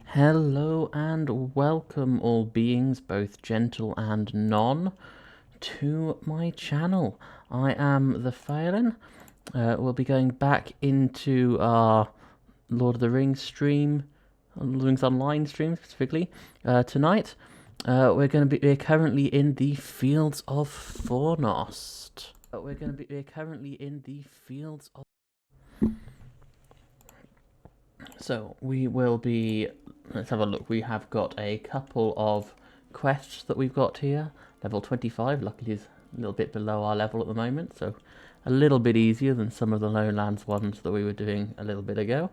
Hello and welcome all beings, both gentle and non, to my channel. I am the Phelan. We'll be going back into our Lord of the Rings stream, Lord of the Rings Online stream specifically, tonight. We're currently in the Fields of Fornost. We're currently in the Fields of... So we will be, let's have a look. We have got a couple of quests that we've got here. Level 25, luckily is a little bit below our level at the moment, so a little bit easier than some of the Lowlands ones that we were doing a little bit ago.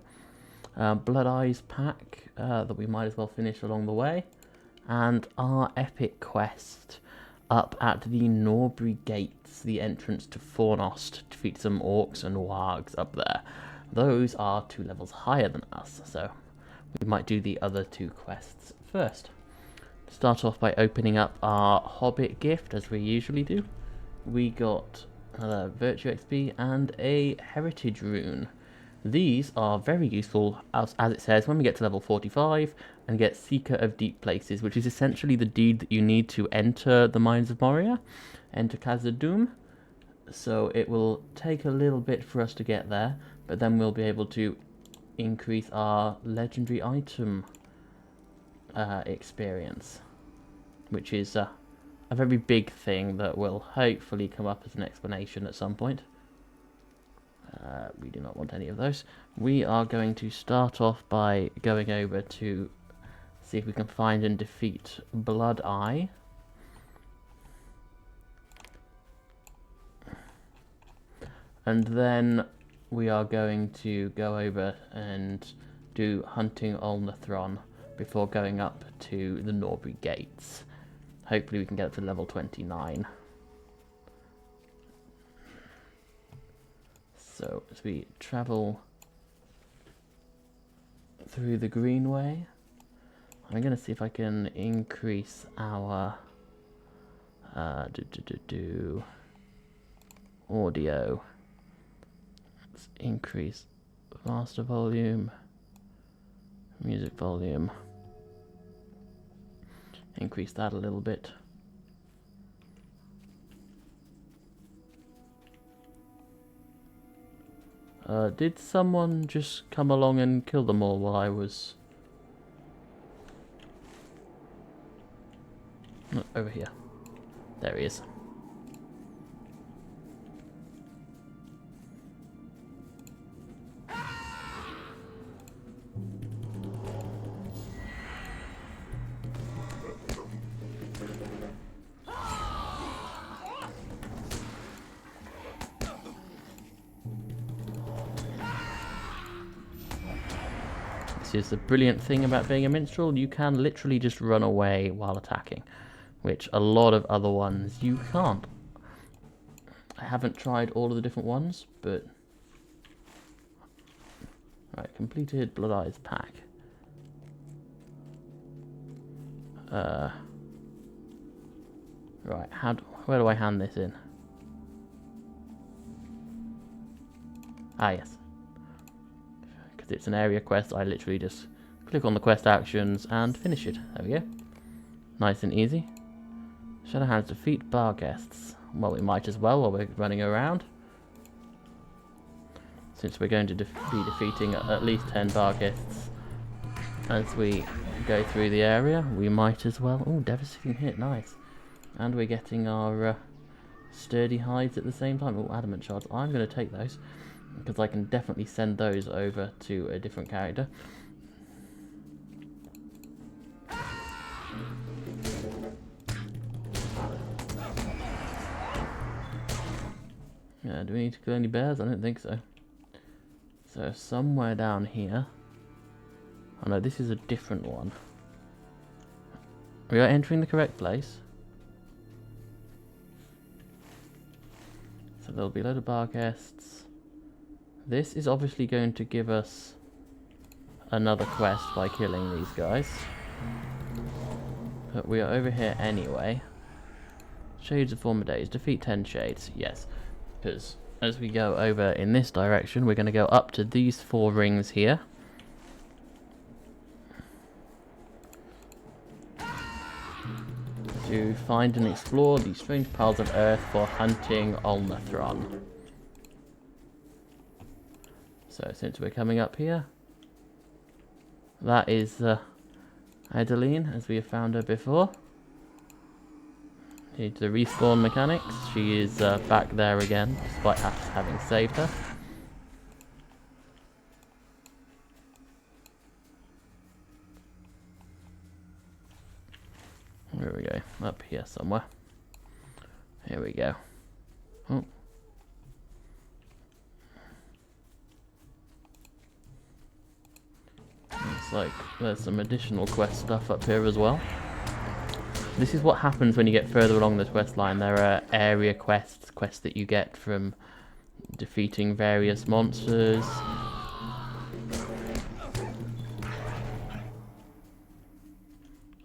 Blood Eyes pack that we might as well finish along the way. And our epic quest up at the Norbury Gates, the entrance to Fornost, to defeat some orcs and wargs up there. Those are 2 levels higher than us, so we might do the other 2 quests first. Start off by opening up our Hobbit gift, as we usually do. We got Virtue XP and a Heritage Rune. These are very useful, as it says, when we get to level 45 and get Seeker of Deep Places, which is essentially the deed that you need to enter the Mines of Moria, enter Khazad-dûm. So it will take a little bit for us to get there, but then we'll be able to increase our legendary item experience, which is a very big thing that will hopefully come up as an explanation at some point. We do not want any of those. We are going to start off by going over to see if we can find and defeat Blood Eye. And then we are going to go over and do Hunting Olnathron before going up to the Norbury Gates. Hopefully we can get up to level 29. So as we travel through the Greenway, I'm going to see if I can increase our audio. Let's increase master volume, music volume, increase that a little bit. Did someone just come along and kill them all while I was... Oh, over here. There he is. This is the brilliant thing about being a minstrel. You can literally just run away while attacking, which a lot of other ones you can't. I haven't tried all of the different ones, but... Right, completed Blood Eyes pack. Right, where do I hand this in? Ah, yes. Because it's an area quest, I literally just click on the quest actions and finish it. There we go. Nice and easy. Shadowhounds defeat bar guests. Well, we might as well while we're running around. Since we're going to be defeating at least 10 bar guests as we go through the area, we might as well... Oh, devastating hit, nice. And we're getting our sturdy hides at the same time. Oh, adamant shards. I'm going to take those, because I can definitely send those over to a different character. Do we need to kill any bears? I don't think so. So somewhere down here... Oh no, this is a different one. We are entering the correct place. So there'll be a load of bar guests. This is obviously going to give us another quest by killing these guys. But we are over here anyway. Shades of former days. Defeat 10 shades. Yes. Because as we go over in this direction, we're going to go up to these 4 rings here. To find and explore these strange piles of earth for hunting LOTRO. So since we're coming up here, that is Esteldin, as we have found her before. Need the respawn mechanics. She is back there again, despite us having saved her. There we go, up here somewhere. Here we go. Oh. Looks like there's some additional quest stuff up here as well. This is what happens when you get further along the quest line. There are area quests that you get from defeating various monsters.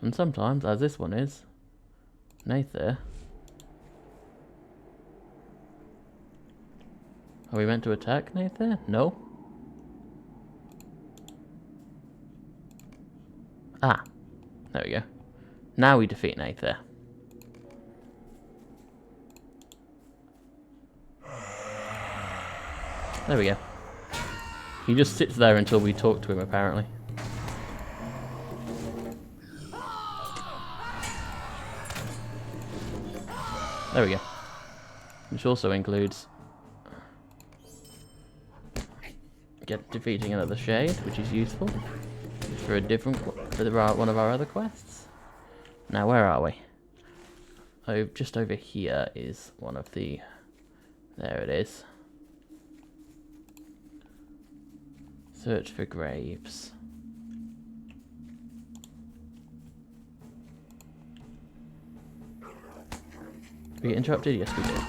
And sometimes, as this one is, Nathan. Are we meant to attack Nathan? No. Ah, there we go. Now we defeat Nathan. There we go. He just sits there until we talk to him, apparently. There we go. Which also includes defeating another shade, which is useful for a different one of our other quests. Now, where are we? Oh, just over here is one of the... There it is. Search for graves. Did we get interrupted? Yes, we did.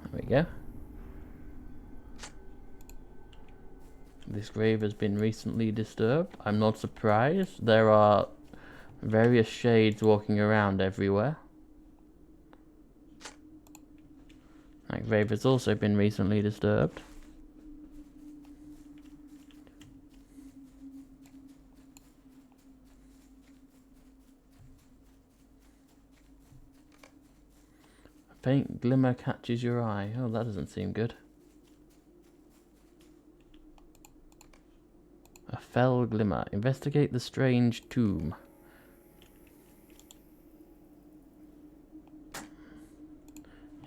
There we go. This grave has been recently disturbed. I'm not surprised. There are various shades walking around everywhere. That grave has also been recently disturbed. A faint glimmer catches your eye. Oh, that doesn't seem good. A fell glimmer. Investigate the strange tomb.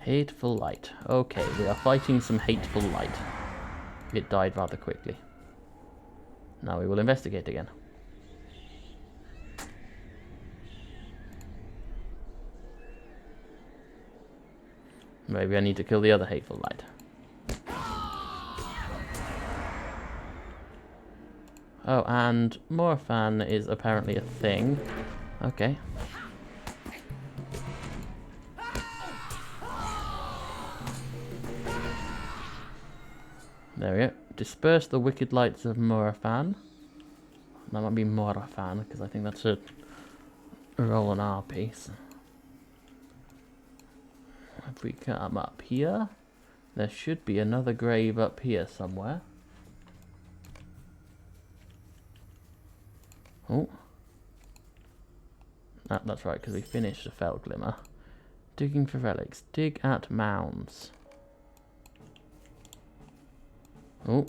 Hateful light. Okay, we are fighting some hateful light. It died rather quickly. Now we will investigate again. Maybe I need to kill the other hateful light. Oh, and Morphan is apparently a thing. Okay. There we go. Disperse the wicked lights of Morphan. That might be Morphan, because I think that's a roll on our piece. If we come up here, there should be another grave up here somewhere. Oh. That's right, because we finished the fell glimmer. Digging for relics. Dig at mounds. Oh.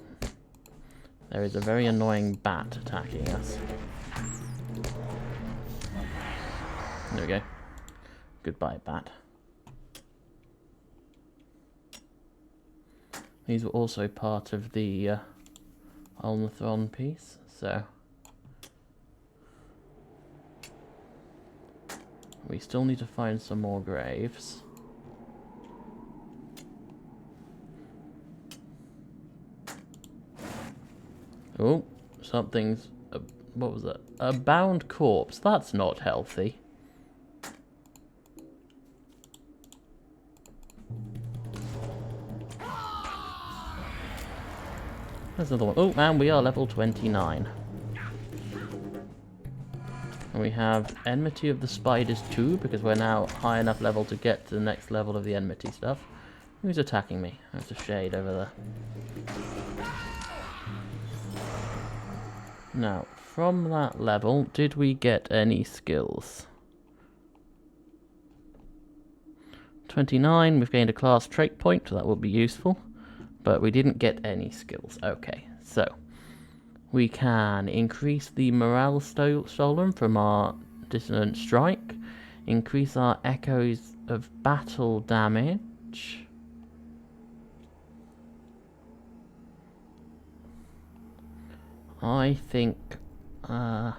There is a very annoying bat attacking us. There we go. Goodbye, bat. These were also part of the LOTRO piece, so... We still need to find some more graves. Oh, something's... what was that? A bound corpse. That's not healthy. There's another one. Oh, and we are level 29. And we have Enmity of the Spiders 2, because we're now high enough level to get to the next level of the Enmity stuff. Who's attacking me? There's a shade over there. Now, from that level, did we get any skills? 29, we've gained a class trait point, so that will be useful. But we didn't get any skills. Okay, so we can increase the morale stolen from our dissonant strike, increase our echoes of battle damage. I think so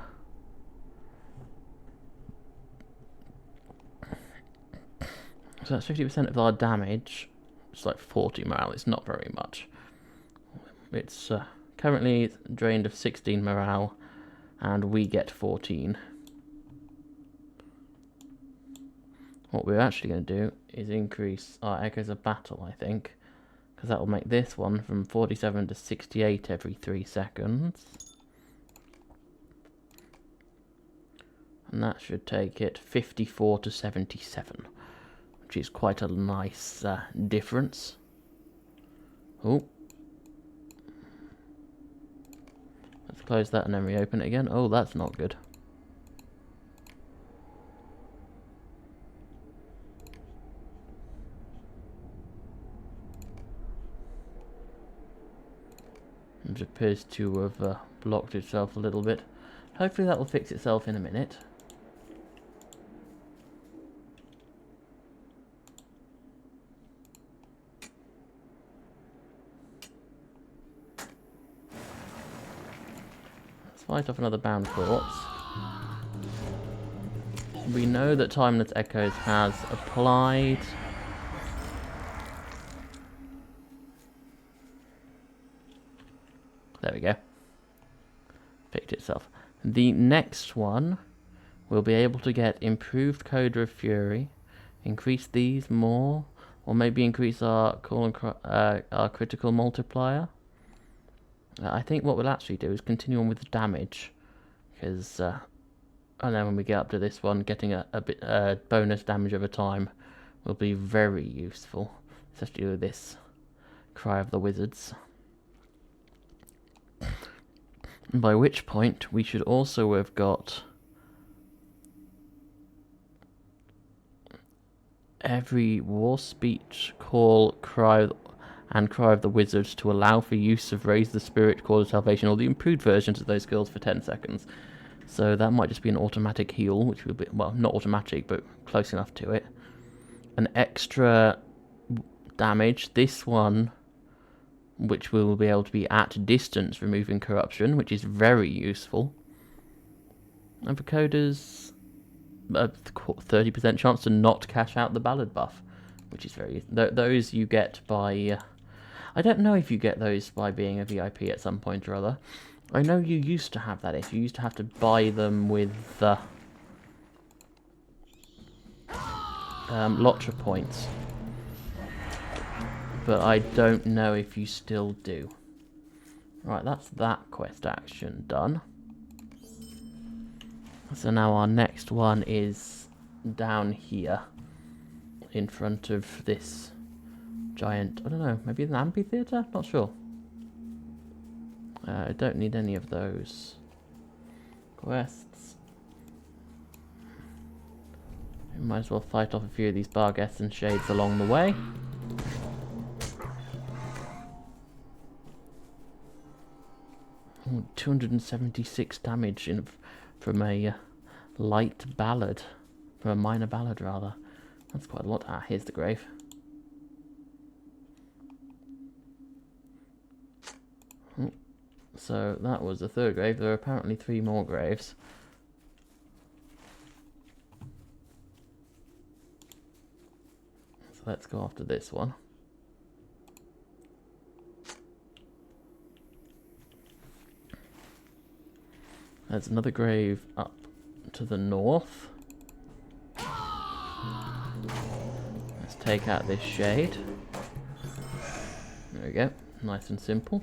that's 50% of our damage. It's like 40 morale. It's not very much. It's currently drained of 16 morale, and we get 14. What we're actually going to do is increase our echoes of battle, I think, because that will make this one from 47 to 68 every 3 seconds. And that should take it 54 to 77, which is quite a nice difference. Oh. Let's close that and then reopen it again. Oh, that's not good. It appears to have blocked itself a little bit. Hopefully that will fix itself in a minute. Let's fight off another bound corpse. We know that Timeless Echoes has applied. There we go. Picked itself. The next one, we'll be able to get improved Coda of Fury, increase these more, or maybe increase our our critical multiplier. I think what we'll actually do is continue on with the damage, because and then when we get up to this one, getting a bit bonus damage over time will be very useful, especially with this Cry of the Wizards. By which point we should also have got every war speech, call, cry, and Cry of the Wizards to allow for use of Raise the Spirit, Call of Salvation, or the improved versions of those skills for 10 seconds. So that might just be an automatic heal, which will be, well, not automatic, but close enough to it. An extra damage, this one, which will be able to be at distance, removing corruption, which is very useful. And for coders, a 30% chance to not cash out the ballad buff, which is very... those you get by... I don't know if you get those by being a VIP at some point or other. I know you used to have that issue. You used to have to buy them with LOTRO points. But I don't know if you still do. Right, that's that quest action done. So now our next one is down here, in front of this giant, I don't know, maybe an amphitheatre? Not sure. I don't need any of those quests. We might as well fight off a few of these Bargheths and Shades along the way. Oh, 276 damage from a light ballad, from a minor ballad rather. That's quite a lot. Ah, here's the grave. Oh, so that was the third grave. There are apparently 3 more graves. So let's go after this one. There's another grave up to the north. Let's take out this shade. There we go. Nice and simple.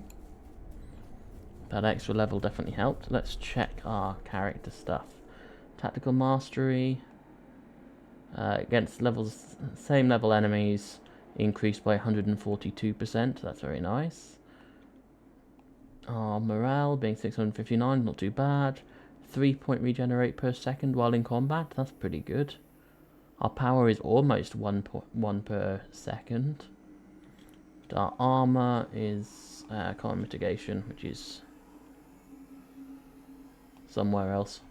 That extra level definitely helped. Let's check our character stuff. Tactical mastery. Against same level enemies, increased by 142%. That's very nice. Our morale being 659, not too bad. 3-point regenerate per second while in combat. That's pretty good. Our power is almost 1 per second. Our armor is common mitigation, which is somewhere else.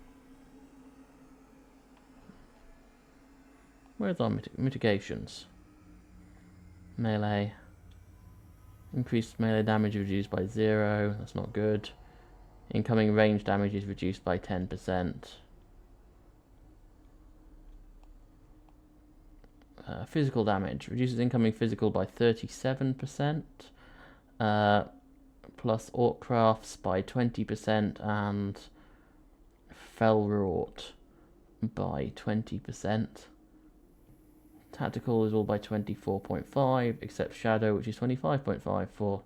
Where's our mitigations? Melee. Increased melee damage reduced by 0. That's not good. Incoming range damage is reduced by 10%. Physical damage reduces incoming physical by 37%. Plus orc crafts by 20% and fell wrought by 20%. Tactical is all by 24.5, except Shadow, which is 25.5 for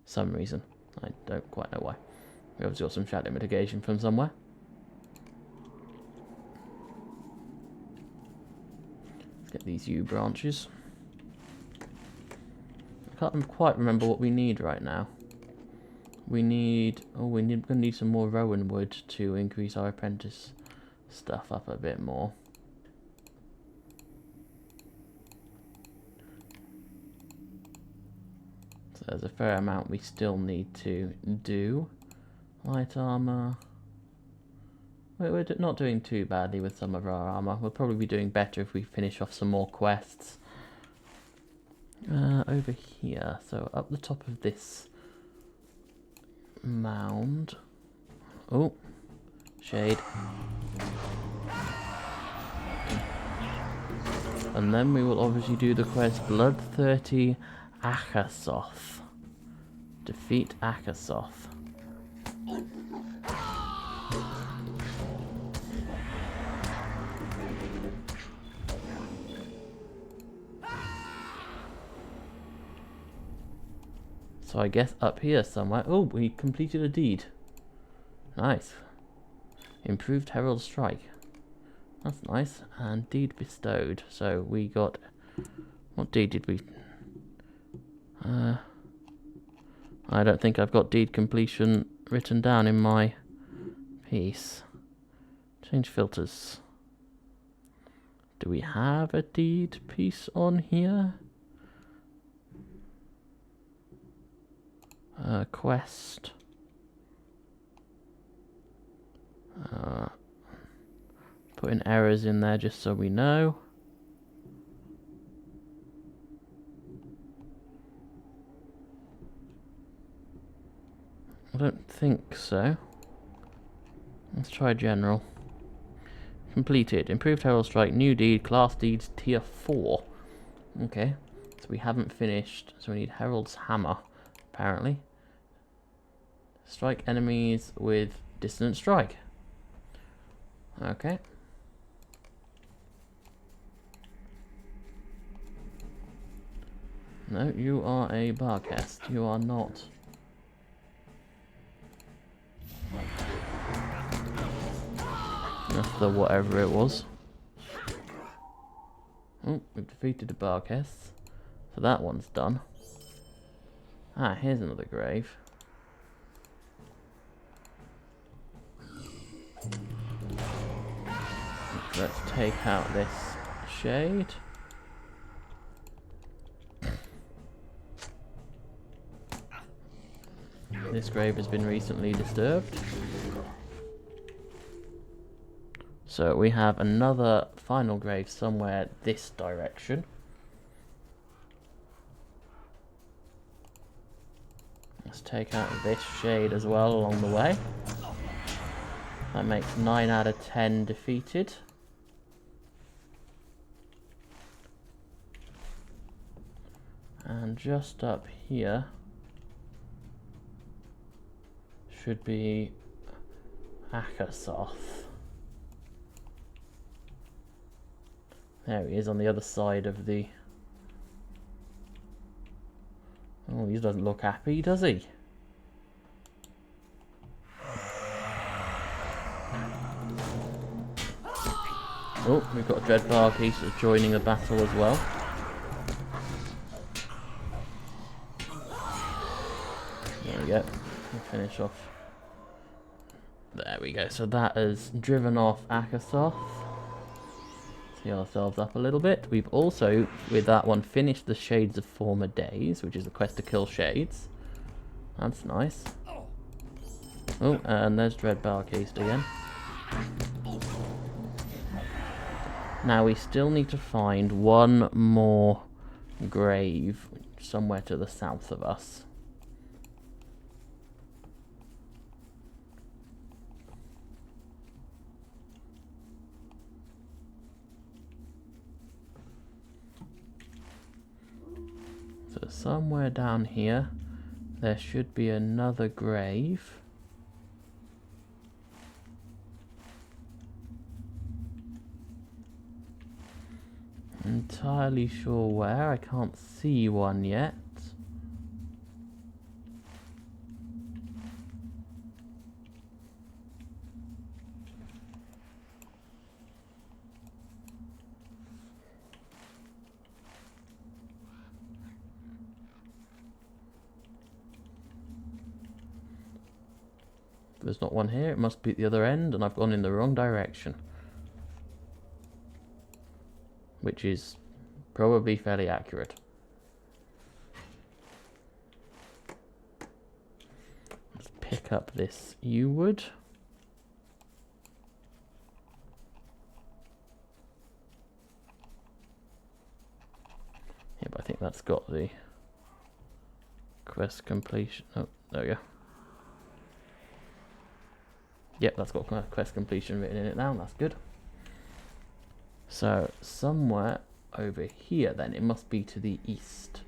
some reason. I don't quite know why. We obviously got some Shadow mitigation from somewhere. Let's get these U branches. I can't quite remember what we need right now. We're gonna need some more rowan wood to increase our apprentice stuff up a bit more. So there's a fair amount we still need to do. Light armor. We're not doing too badly with some of our armor. We'll probably be doing better if we finish off some more quests. Over here, so up the top of this mound. Oh, shade. And then we will obviously do the quest Blood-30 Akasoth. Defeat Akasoth. So I guess up here somewhere. Oh, we completed a deed. Nice. Improved Herald Strike. That's nice. And deed bestowed. So we got... What deed did we... I don't think I've got deed completion written down in my piece. Change filters. Do we have a deed piece on here? Quest. Putting errors in there just so we know. I don't think so. Let's try general. Completed. Improved Herald Strike. New deed. Class deeds tier 4. Okay. So we haven't finished. So we need Herald's Hammer, apparently. Strike enemies with Dissonant Strike. Okay. No, you are a Barcast. You are not. That's the whatever it was. Oh, we've defeated the Barcasts. So that one's done. Ah, here's another grave. Let's take out this shade. This grave has been recently disturbed. So we have another final grave somewhere this direction. Let's take out this shade as well along the way. That makes 9 out of 10 defeated. And just up here should be Akasoth. There he is on the other side of the... Oh, he doesn't look happy, does he? Oh, we've got Dreadbar Geese joining the battle as well. There we go. We'll finish off. There we go. So that has driven off Akasoth. See ourselves up a little bit. We've also, with that one, finished the Shades of Former Days, which is the quest to kill Shades. That's nice. Oh, and there's Dreadbar Geese again. Now we still need to find one more grave somewhere to the south of us. So somewhere down here there should be another grave. Entirely sure where, I can't see one yet. There's not one here, it must be at the other end, and I've gone in the wrong direction. Which is probably fairly accurate. Let's pick up this yew wood. Yeah, but I think that's got the quest completion. Oh, there we go. Yep, that's got quest completion written in it now, that's good. So, somewhere over here then, it must be to the east.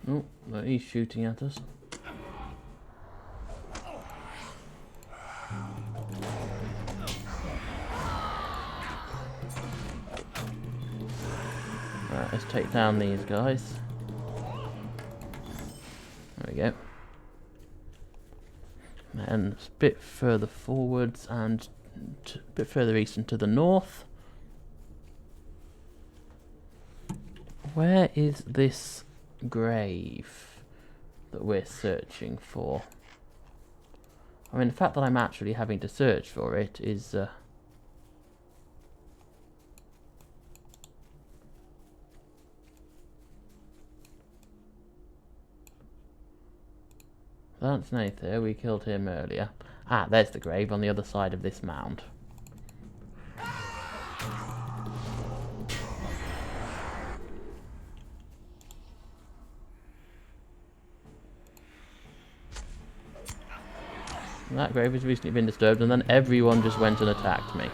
Oh, he's shooting at us. Right, let's take down these guys. There we go. And a bit further forwards and a bit further east and to the north. Where is this grave that we're searching for? I mean, the fact that I'm actually having to search for it is that's Nathan, we killed him earlier. Ah, there's the grave on the other side of this mound. And that grave has recently been disturbed, and then everyone just went and attacked me.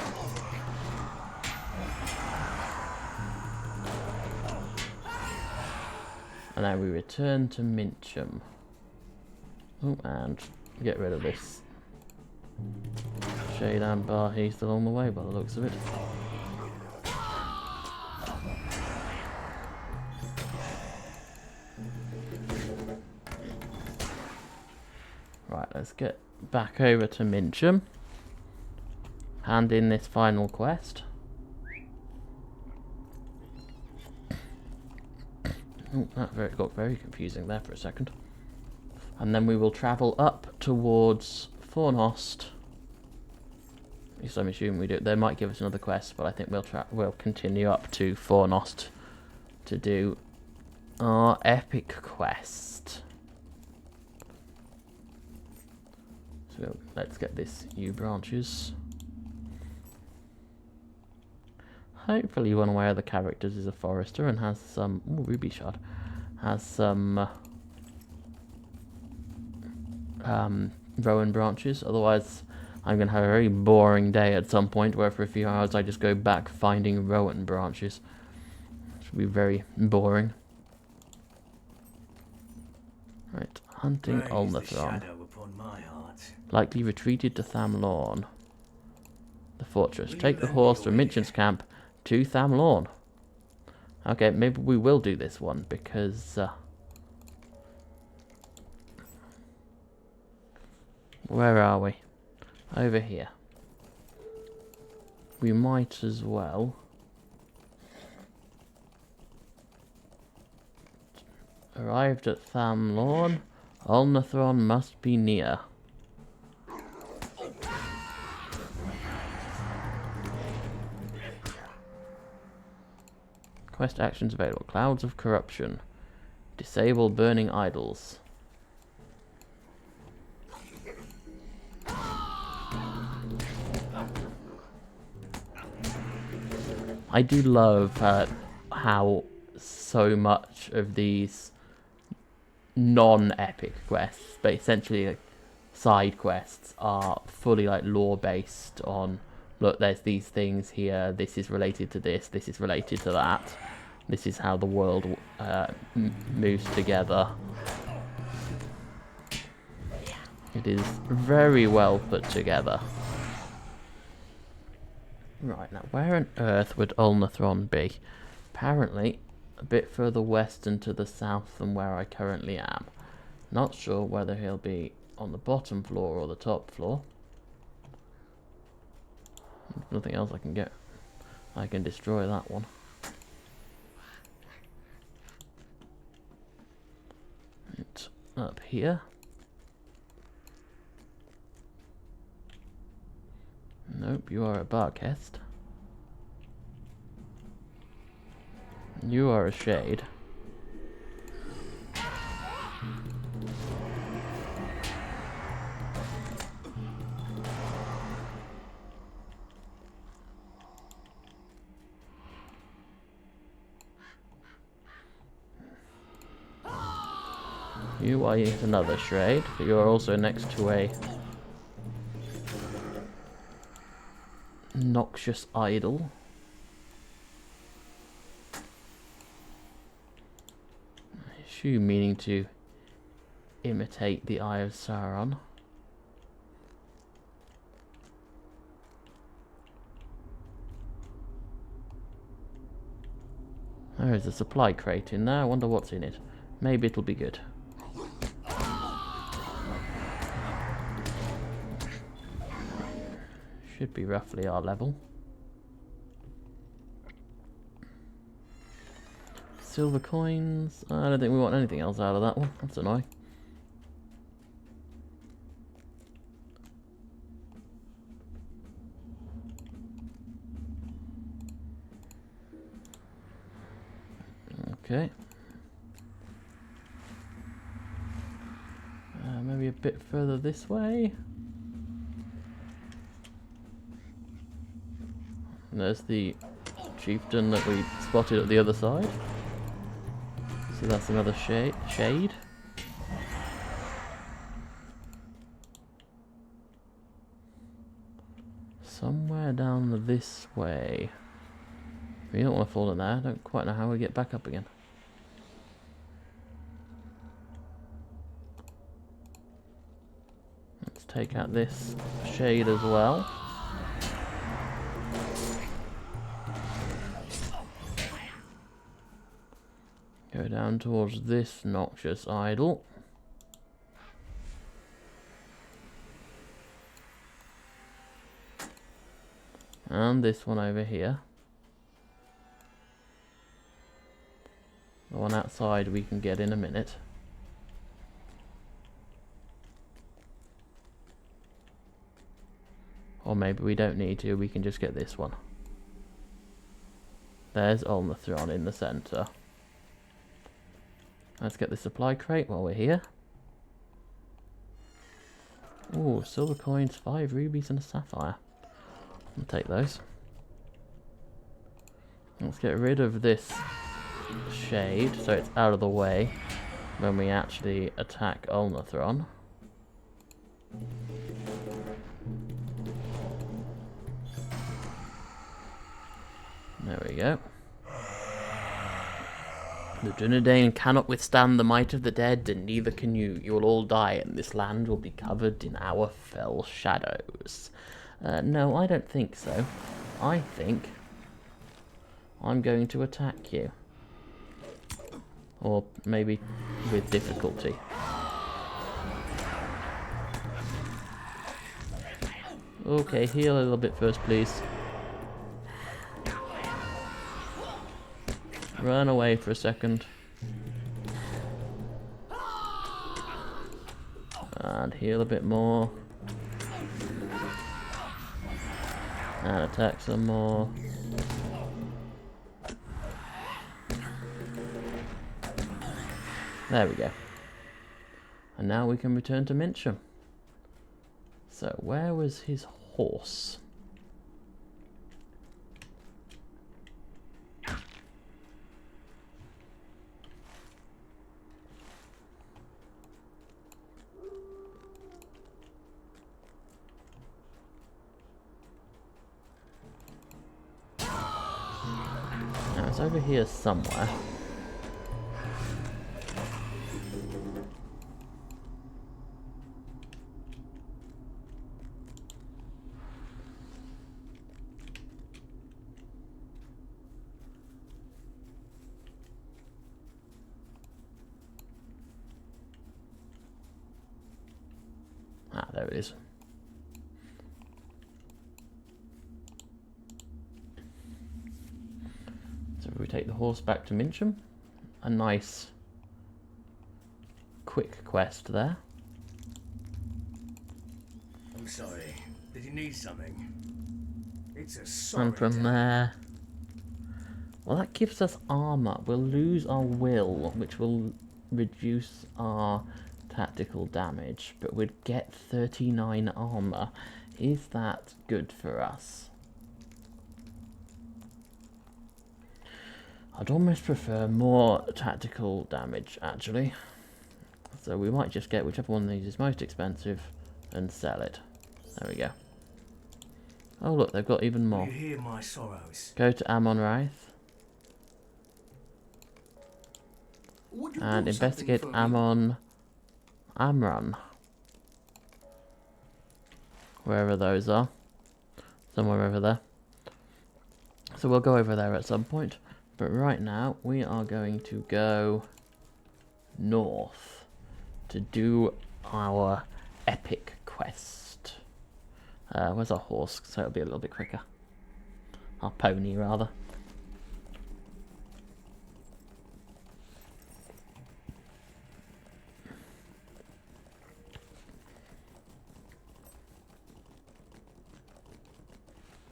And now we return to Mincham. Oh, and get rid of this Shade and Bar Heath along the way by the looks of it. Right, let's get back over to Mincham. Hand in this final quest. Oh, that got very confusing there for a second. And then we will travel up towards Fornost. At least I'm assuming we do. They might give us another quest, but I think we'll continue up to Fornost to do our epic quest. So let's get this yew branches. Hopefully one of my other characters is a forester and has some ruby shard. Has some rowan branches. Otherwise I'm going to have a very boring day at some point where for a few hours I just go back finding rowan branches. It should be very boring. Right, hunting Olnathron. Likely retreated to Thamlorn. The fortress. Take the horse from Mincham's camp to Thamlorn. Okay, maybe we will do this one because where are we? Over here. We might as well arrived at Thamlorn. Ulnathron must be near. Quest actions available. Clouds of Corruption. Disable burning idols. I do love how so much of these non-epic quests, but essentially like, side quests, are fully like lore-based on, look, there's these things here, this is related to this is related to that, this is how the world moves together. It is very well put together. Right, now where on earth would Ulnathron be? Apparently a bit further west and to the south than where I currently am. Not sure whether he'll be on the bottom floor or the top floor. There's nothing else I can get. I can destroy that one. It's up here. Nope, you are a Barkest. You are a Shade. You are yet another Shade, but you are also next to a noxious idol. I assume meaning to imitate the Eye of Sauron. There is a supply crate in there. I wonder what's in it. Maybe it'll be good. Should be roughly our level. Silver coins. I don't think we want anything else out of that one. That's annoying. Okay. Maybe a bit further this way. And there's the chieftain that we spotted at the other side. So that's another shade. Somewhere down this way. We don't want to fall in there. I don't quite know how we get back up again. Let's take out this shade as well. Go down towards this noxious idol. And this one over here. The one outside we can get in a minute. Or maybe we don't need to, we can just get this one. There's Ulnathron in the centre. Let's get the supply crate while we're here. Ooh, silver coins, 5 rubies and a sapphire. I'll take those. Let's get rid of this shade so it's out of the way when we actually attack Ulnathron. There we go. The Dunedain cannot withstand the might of the dead, and neither can you. You will all die, and this land will be covered in our fell shadows. No, I don't think so. I think I'm going to attack you. or maybe with difficulty. Okay, heal a little bit first, please. Run away for a second. And heal a bit more. And attack some more. There we go. And now we can return to Mincham. So, where was his horse? Now, it's over here somewhere. Ah, there it is. So if we take the horse back to Mincham, a nice quick quest there. I'm sorry. Did you need something? It's a sorry. And from there, well, that gives us armor. We'll lose our will, which will reduce our tactical damage, but we'd get 39 armor. Is that good for us? I'd almost prefer more tactical damage, actually. So we might just get whichever one of these is most expensive and sell it. There we go. Oh look, they've got even more. You hear my sorrows. Go to Amon-Raith and investigate Amran. Wherever those are. Somewhere over there. So we'll go over there at some point. But right now, we are going to go north to do our epic quest. Where's our horse? So it'll be a little bit quicker. Our pony, rather.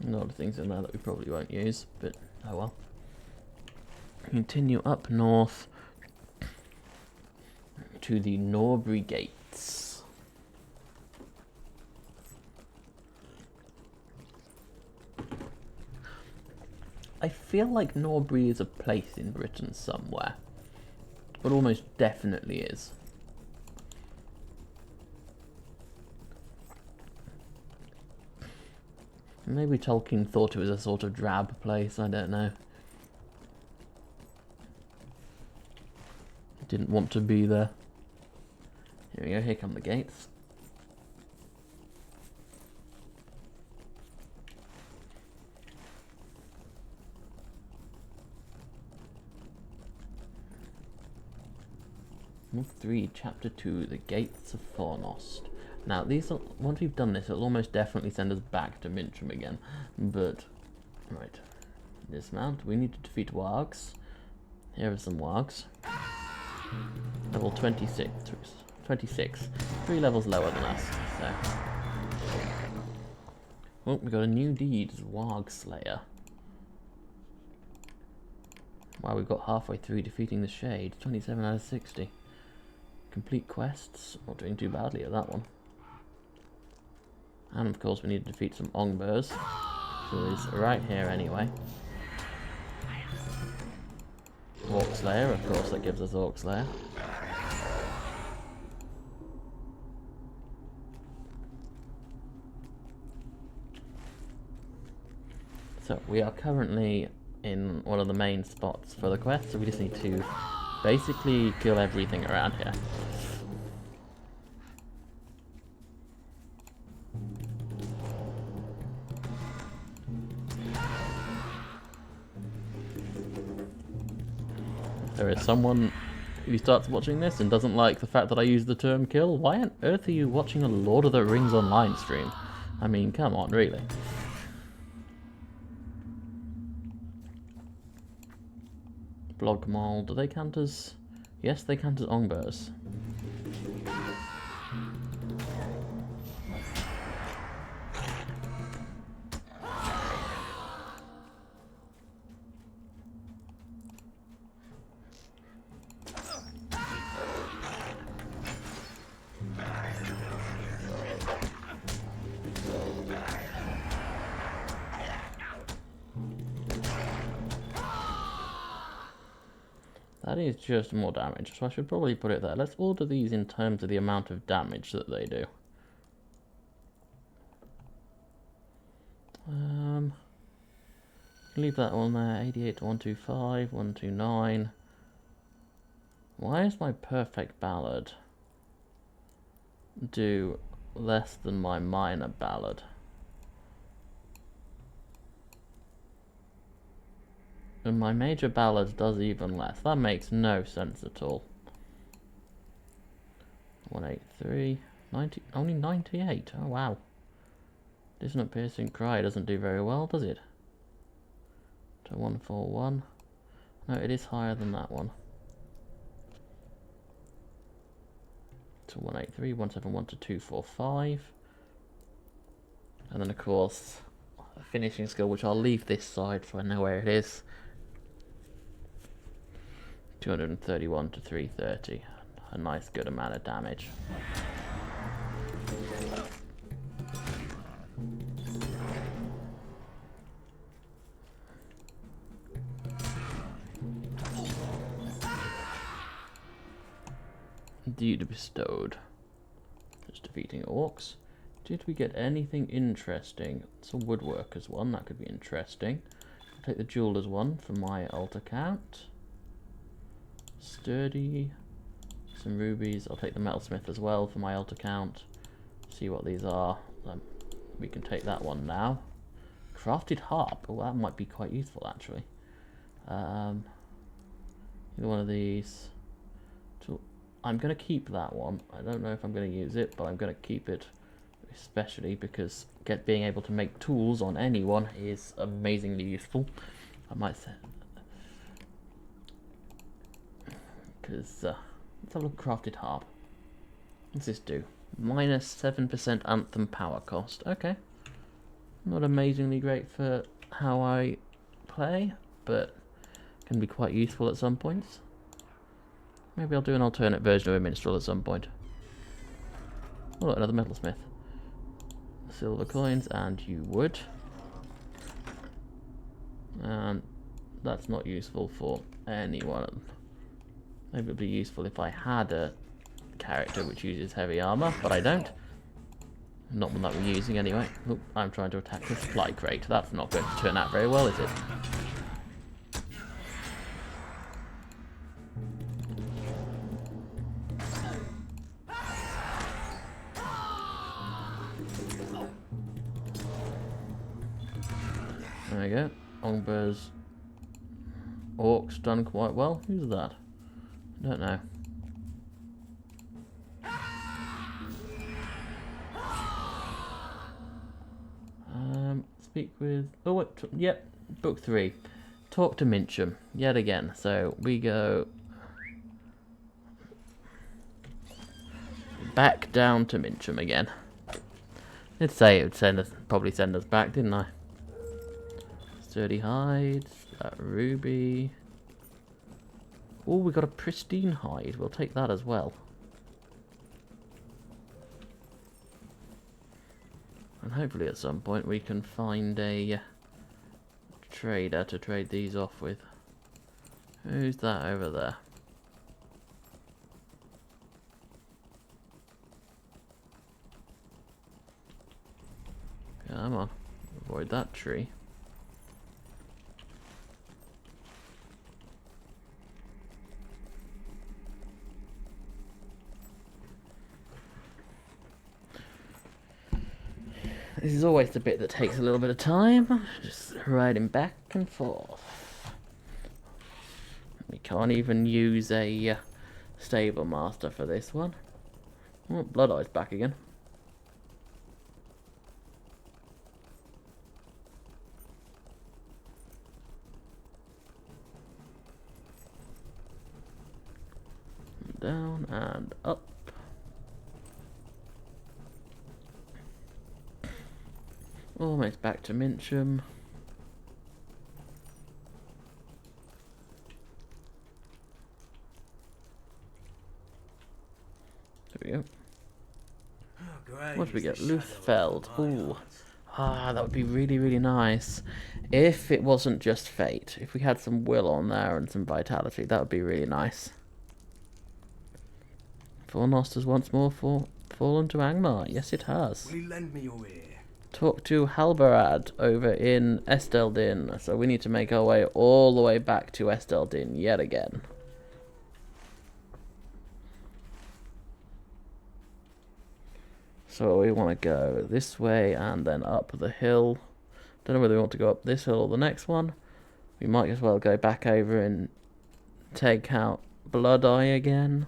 A lot of things in there that we probably won't use, but oh well. Continue up north to the Norbury Gates. I feel like Norbury is a place in Britain somewhere. It almost definitely is. Maybe Tolkien thought it was a sort of drab place, I don't know. Didn't want to be there. Here we go, here come the gates. Book 3, Chapter 2, The Gates of Fornost. Now, these are, once we've done this, it'll almost definitely send us back to Mincham again. But, right, dismount. We need to defeat wargs. Here are some wargs. Level 26. 3 levels lower than us, so. Oh, we got a new deed, Warg Slayer. Wow, we got halfway through defeating the Shade. 27 out of 60. Complete quests. Not doing too badly at that one. And of course we need to defeat some Ongburs, who is right here anyway. Orc Slayer, of course that gives us Orc Slayer. So we are currently in one of the main spots for the quest, so we just need to basically kill everything around here. There is someone if he starts watching this and doesn't like the fact that I use the term kill, why on earth are you watching a Lord of the Rings online stream? I mean, come on, really. Blogmol, do they count as... Yes, they count as ongbers. That is just more damage, so I should probably put it there. Let's order these in terms of the amount of damage that they do. Leave that one there. 88 to 125, 129. Why is my perfect ballad do less than my minor ballad? And my major ballad does even less. That makes no sense at all. 183, 90, only 98. Oh wow. Dissonant Piercing Cry doesn't do very well, does it? To 141. No, it is higher than that one. To 183, 171 to 245. And then of course, a finishing skill, which I'll leave this side so I know where it is. 231 to 330. A nice good amount of damage. Deed bestowed. Just defeating orcs. Did we get anything interesting? It's a woodworker's one, that could be interesting. I'll take the jeweler's one for my alt account. Sturdy. Some rubies. I'll take the metalsmith as well for my alt account. See what these are. We can take that one now. Crafted harp. Oh, that might be quite useful actually. Either one of these. I'm going to keep that one. I don't know if I'm going to use it, but I'm going to keep it, especially because being able to make tools on anyone is amazingly useful. I might say, because let's have a look at crafted harp. What's this do? Minus 7% anthem power cost. Okay, not amazingly great for how I play, but can be quite useful at some points. Maybe I'll do an alternate version of a minstrel at some point. Oh, look, another metalsmith. Silver coins, and you would. And that's not useful for anyone. Maybe it'd be useful if I had a character which uses heavy armor, but I don't. Not one that we're using anyway. Oop, I'm trying to attack the supply crate. That's not going to turn out very well, is it? There we go. Ongbers. Orcs done quite well. Who's that? I don't know. Speak with... Oh, wait, yep. Book 3. Talk to Mincham. Yet again. So, we go... back down to Mincham again. I'd say it would probably send us back, didn't I? Sturdy hide, that ruby. Oh, we got a pristine hide. We'll take that as well. And hopefully at some point we can find a trader to trade these off with. Who's that over there? Come on, avoid that tree. This is always the bit that takes a little bit of time, just riding back and forth. We can't even use a stable master for this one. Oh, Blood Eye's back again. Down and up. Almost back to Mincham. There we go. Oh, great. What do we It's get? the shadow Luthfeld. of my Ooh. aunt. Ah, that would be really, really nice. If it wasn't just fate. If we had some will on there and some vitality, that would be really nice. Fornost has once more fallen to Angmar. Yes, it has. Will you lend me your ear? Talk to Halberad over in Esteldin. So we need to make our way all the way back to Esteldin yet again. So we want to go this way and then up the hill. Don't know whether we want to go up this hill or the next one. We might as well go back over and take out Blood Eye again.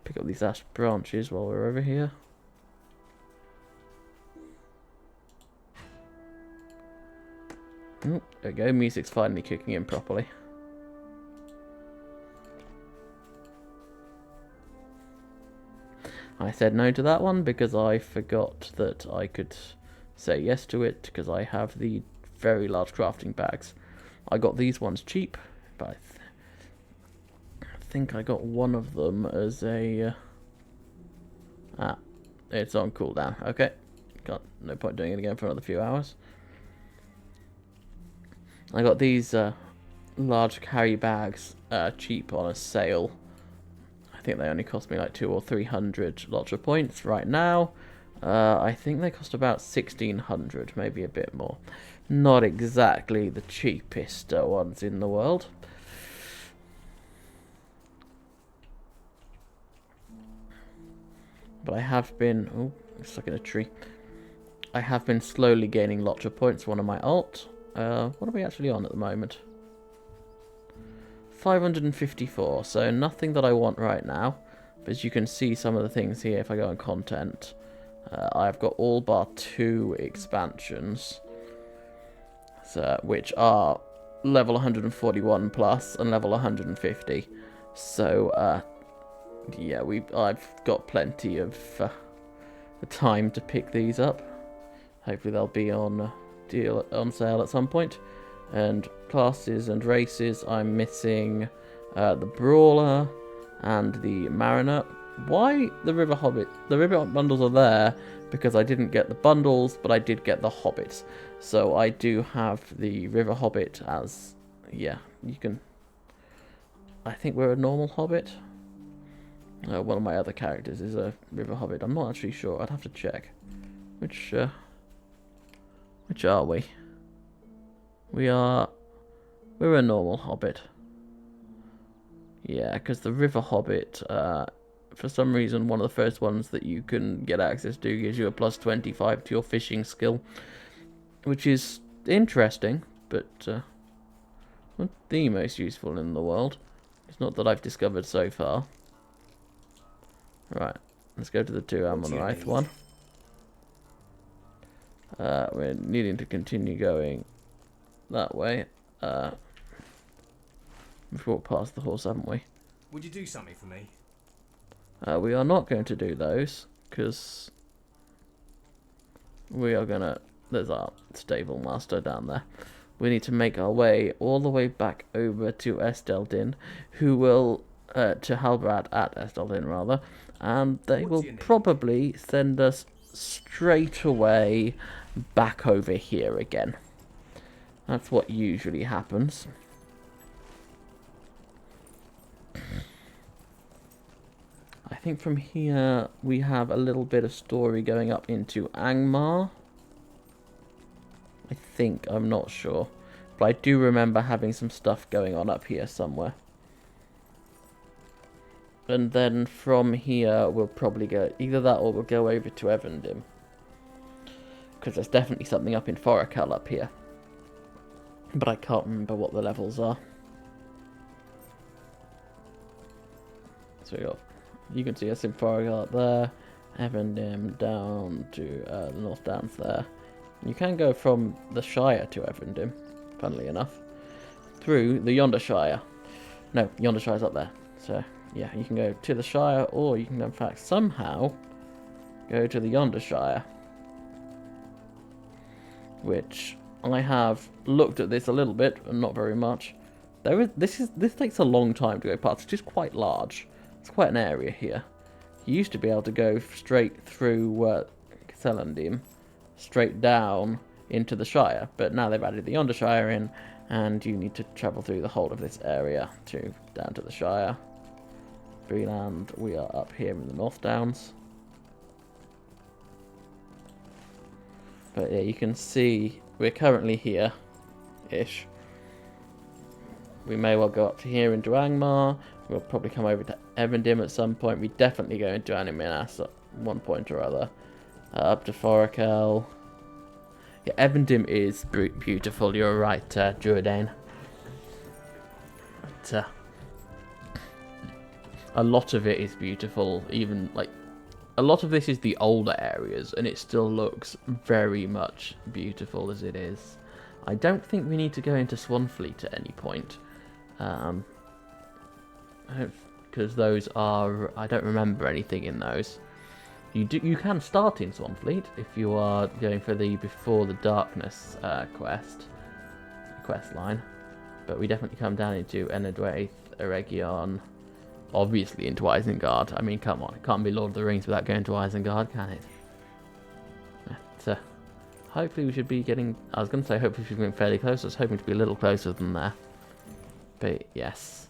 Pick up these ash branches while we're over here. Oh, there we go, music's finally kicking in properly. I said no to that one because I forgot that I could say yes to it because I have the very large crafting bags. I got these ones cheap, but I think I got one of them as a... it's on cooldown. Okay, no point doing it again for another few hours. I got these large carry bags cheap on a sale. I think they only cost me like 200 or 300 LOTRO points right now. I think they cost about 1600, maybe a bit more. Not exactly the cheapest ones in the world. But I have been... Oh, I'm stuck in a tree. I have been slowly gaining LOTRO points, one of my alt. What are we actually on at the moment? 554, so nothing that I want right now. But as you can see some of the things here, if I go on content, I've got all bar 2 expansions. So, which are level 141 plus and level 150. So, yeah, I've got plenty of time to pick these up. Hopefully they'll be on sale at some point. And classes and races, I'm missing the Brawler and the Mariner. Why the River Hobbit? The River bundles are there because I didn't get the bundles, but I did get the Hobbits. So I do have the River Hobbit as, yeah, you can... I think we're a normal Hobbit. One of my other characters is a River Hobbit. I'm not actually sure. I'd have to check. Which are we? We're a normal Hobbit. Yeah, because the River Hobbit, for some reason, one of the first ones that you can get access to gives you a plus 25 to your fishing skill, which is interesting, but not the most useful in the world. It's not that I've discovered so far. Right, let's go to the 2 Ammonite one. We're needing to continue going that way. We've walked past the horse, haven't we? Would you do something for me? We are not going to do those, because we are going to... There's our stable master down there. We need to make our way all the way back over to Esteldin, who will... to Halbrad at Esteldin, rather. And they will probably send us straight away back over here again. That's what usually happens. I think from here we have a little bit of story going up into Angmar. I think, I'm not sure. But I do remember having some stuff going on up here somewhere. And then from here we'll probably go either that or we'll go over to Evandim. Because there's definitely something up in Foracal up here. but I can't remember what the levels are. So we got, you can see a Simforial up there, Evendim down to the North Downs there. You can go from the Shire to Evendim, funnily enough, through the Yonder Shire. No, Yonder Shire's up there. So yeah, you can go to the Shire, or you can in fact somehow go to the Yonder Shire, which I have looked at this a little bit, and not very much. This takes a long time to go past. It's just quite large. It's quite an area here. You used to be able to go straight through Esteldin, straight down into the Shire, but now they've added the Yonder Shire in, and you need to travel through the whole of this area to down to the Shire. Freeland, we are up here in the North Downs. But yeah, you can see we're currently here-ish. We may well go up to here into Angmar. We'll probably come over to Evendim at some point. We definitely go into Animanas at one point or other. Up to Forakel. Yeah, Evendim is beautiful. You're right, Druidane. But, a lot of it is beautiful. Even like a lot of this is the older areas, and it still looks very much beautiful as it is. I don't think we need to go into Swanfleet at any point. Because those are, I don't remember anything in those. You can start in Swanfleet if you are going for the Before the Darkness quest line, but we definitely come down into Enedwaith, Eregion, obviously into Isengard. I mean, come on, it can't be Lord of the Rings without going to Isengard, can it? But, hopefully we should be getting, I was going to say hopefully we should be getting fairly close. I was hoping to be a little closer than there. But yes,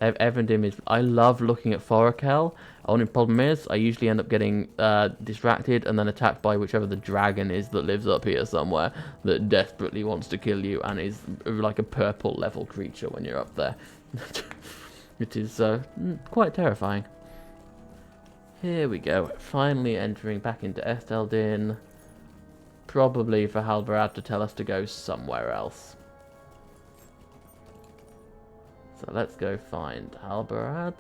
Evendim is, I love looking at Forakel. Only problem is I usually end up getting distracted and then attacked by whichever the dragon is that lives up here somewhere that desperately wants to kill you and is like a purple level creature when you're up there. It is quite terrifying. Here we go, finally entering back into Esteldin, probably for Halbarad to tell us to go somewhere else. So let's go find Halbarad.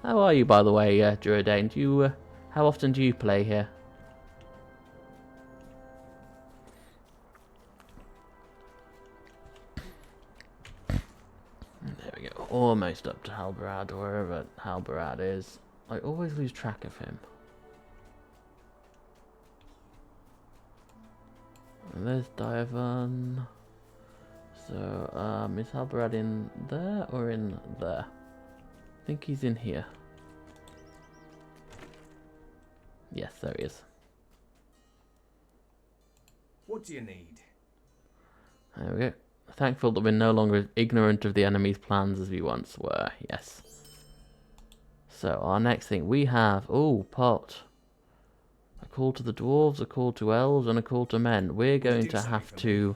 How are you, by the way, Druidane? Do you, how often do you play here? There we go. Almost up to Halbarad, wherever Halbarad is. I always lose track of him. And there's Diavan. So, is Halbarad in there or in there? I think he's in here. Yes, there he is. What do you need? There we go. Thankful that we're no longer ignorant of the enemy's plans as we once were. Yes. So, our next thing we have... Oh, pot. A call to the dwarves, a call to elves, and a call to men. We're going to have to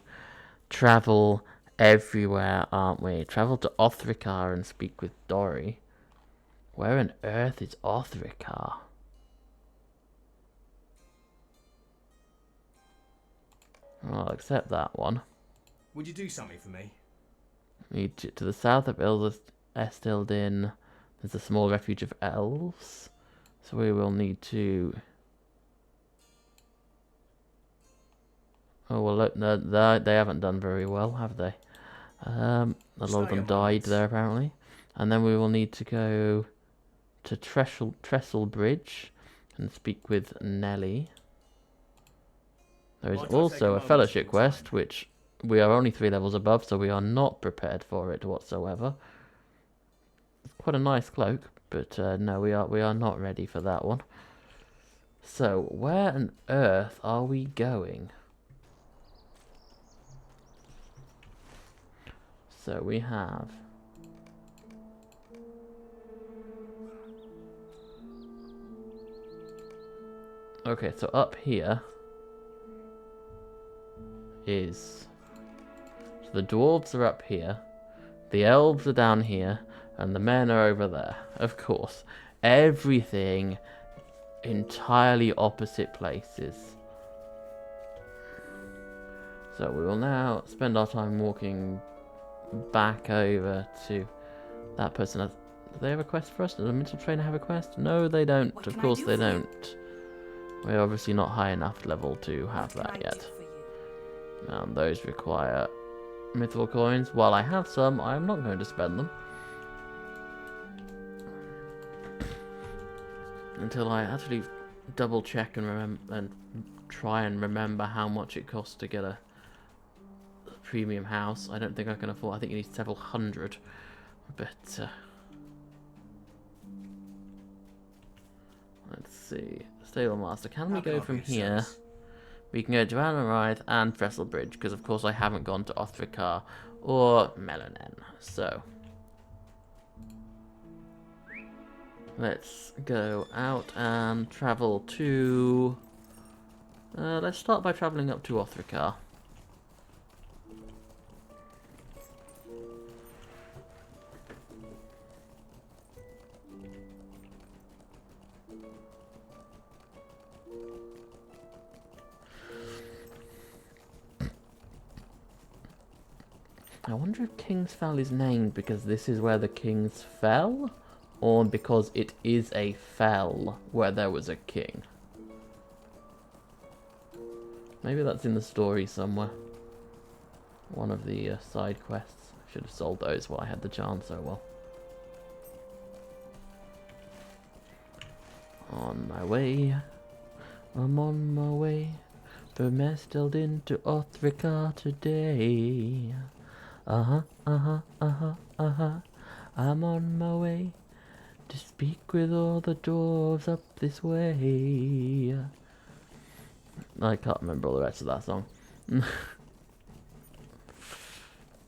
travel everywhere, aren't we? Travel to Othrikar and speak with Dori. Where on earth is Othrikar? I'll accept that one. Would you do something for me? To the south of Esteldin, there's a small refuge of elves. So we will need to... Oh, well, look, they haven't done very well, have they? A lot of them died there, apparently. And then we will need to go to Trestle Bridge and speak with Nelly. There is also a fellowship quest, which we are only 3 levels above, so we are not prepared for it whatsoever. It's quite a nice cloak, but no, we are not ready for that one. So, where on earth are we going? So we have... Okay, so up here is... So the dwarves are up here, the elves are down here, and the men are over there. Of course, everything entirely opposite places. So we will now spend our time walking back over to that person. Do they have a quest for us? Does the mental trainer have a quest? No, they don't. Of course they don't. We're obviously not high enough level to have that yet. Those require mythical coins. While I have some, I am not going to spend them until I actually double check and try and remember how much it costs to get a premium house. I don't think I can afford. I think you need several hundred, but let's see. Stable Master. Can we go from here? We can go to Anarith and Trestlebridge, because of course I haven't gone to Othricar or Melanen. So let's go out and travel to... let's start by travelling up to Othricar. I wonder if King's Fell is named because this is where the kings fell, or because it is a fell where there was a king. Maybe that's in the story somewhere. One of the side quests. I should have sold those while I had the chance, oh well. On my way. I'm on my way. From Esteldin to Othricar today. I'm on my way to speak with all the dwarves up this way. I can't remember all the rest of that song.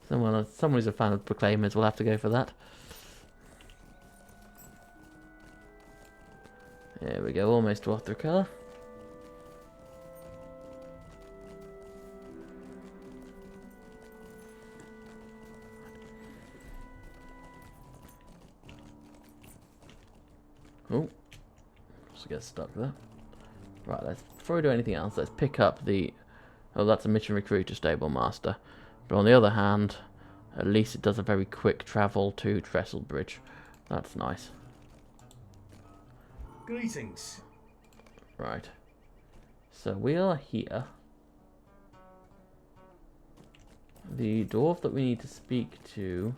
Someone who's a fan of Proclaimers will have to go for that. There we go, almost to Othricar. Oh, just get stuck there. Right, before we do anything else, let's pick up the... Oh, that's a mission recruiter stable master. But on the other hand, at least it does a very quick travel to Trestlebridge. That's nice. Greetings. Right. So we are here. The dwarf that we need to speak to...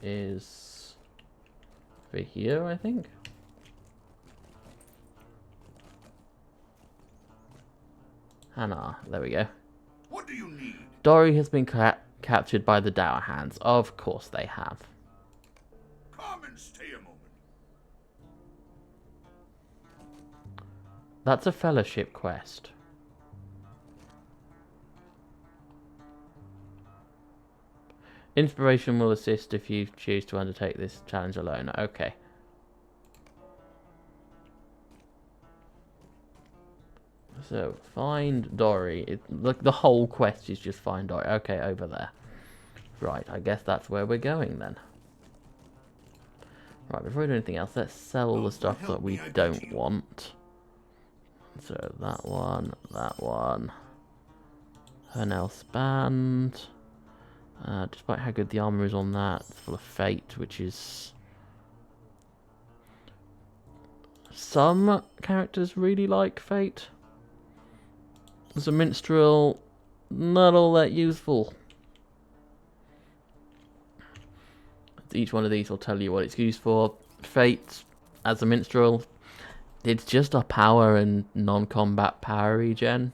is over here, I think. Hannah, there we go. What do you need? Dory has been captured by the Dower Hands. Of course they have. Come and stay a moment. That's a fellowship quest. Inspiration will assist if you choose to undertake this challenge alone. Okay. So, find Dory. The whole quest is just find Dory. Okay, over there. Right, I guess that's where we're going then. Right, before we do anything else, let's sell all the stuff that we don't want. So, that one. Hernel's Band. Despite how good the armor is on that, it's full of fate, which is... Some characters really like fate. As a minstrel, not all that useful. Each one of these will tell you what it's used for. Fate, as a minstrel, it's just a power and non-combat power regen.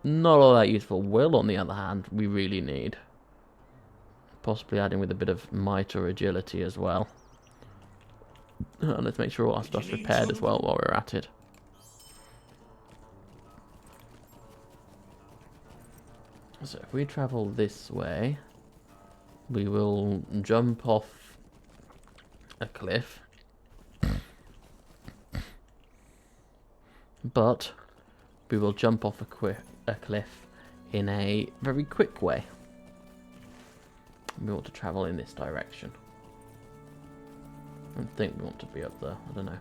Not all that useful. Will, on the other hand, we really need. Possibly adding with a bit of might or agility as well. Let's make sure all our stuff's repaired as well while we're at it. So if we travel this way, we will jump off a cliff. But we will jump off a cliff in a very quick way. We want to travel in this direction. I don't think we want to be up there. I don't know.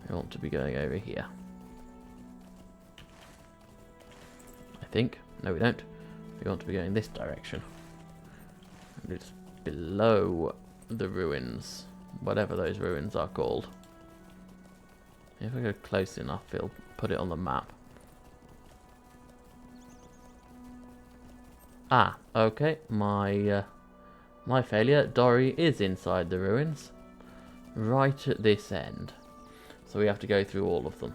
We want to be going over here. I think. No, we don't. We want to be going this direction. And it's below the ruins. Whatever those ruins are called. If we go close enough, it'll put it on the map. Ah, okay. My failure. Dory is inside the ruins. Right at this end. So we have to go through all of them.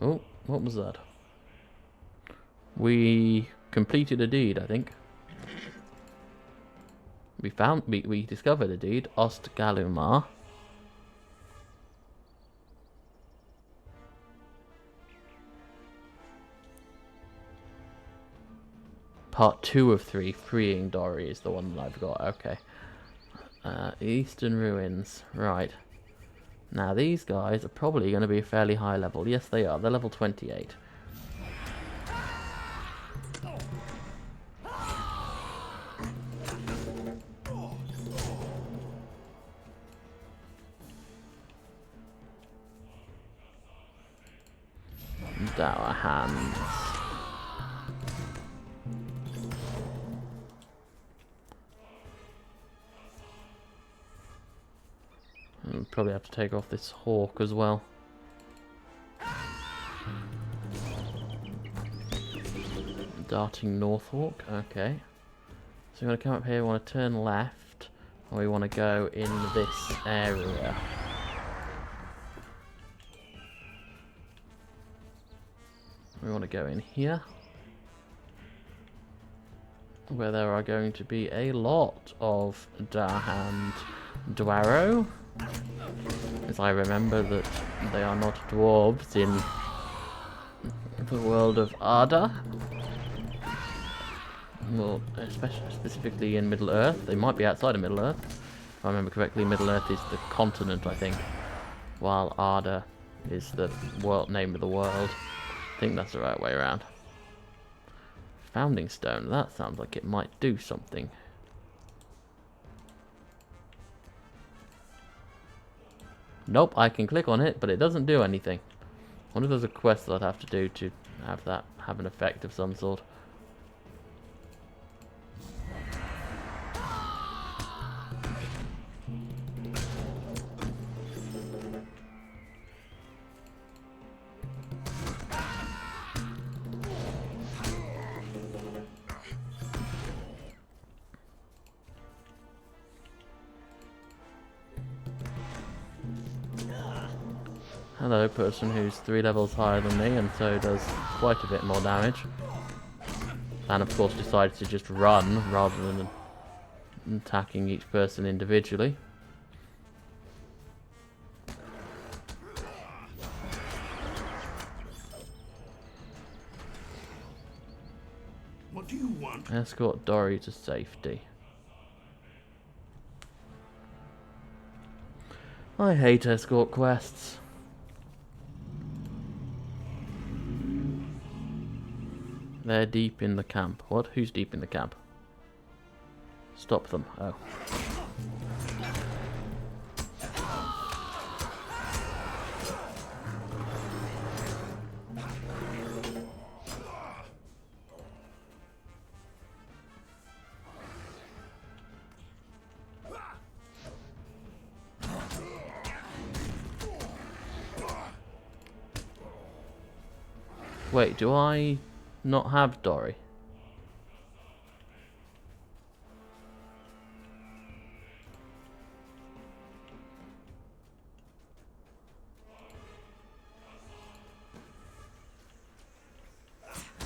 Oh, what was that? We completed a deed, I think. We discovered a deed, Ost Galumar. Part 2 of 3, freeing Dory is the one that I've got. Okay. Eastern Ruins. Right. Now these guys are probably going to be a fairly high level. Yes, they are. They're level 28. Dower hands. We'll probably have to take off this hawk as well. Darting Northhawk, okay. So we're going to come up here, we want to turn left, and we want to go in this area. We want to go in here, where there are going to be a lot of Darhand Dwarrow, as I remember that they are not dwarves in the world of Arda. Well, especially specifically in Middle Earth. They might be outside of Middle Earth. If I remember correctly, Middle Earth is the continent, I think, while Arda is the name of the world. I think that's the right way around. Founding stone, that sounds like it might do something. Nope, I can click on it, but it doesn't do anything. I wonder if there's a quest that I'd have to do to have that have an effect of some sort. Hello, person who's 3 levels higher than me and so does quite a bit more damage. And of course decides to just run rather than attacking each person individually. What do you want? Escort Dory to safety. I hate escort quests. They're deep in the camp. What? Who's deep in the camp? Stop them. Oh. Wait, do I not have Dory?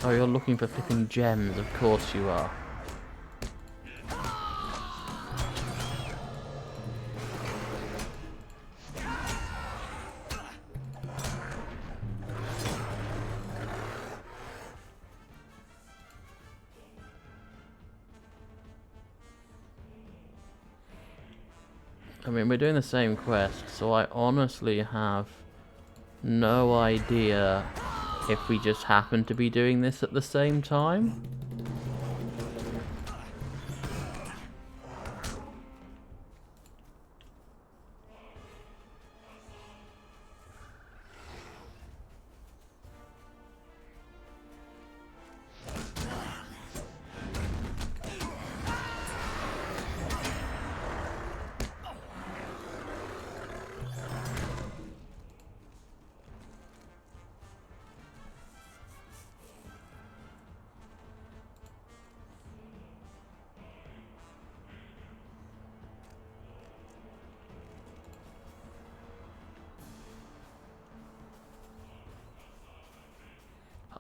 Oh, you're looking for flipping gems, of course you are. I mean, we're doing the same quest, so I honestly have no idea if we just happen to be doing this at the same time.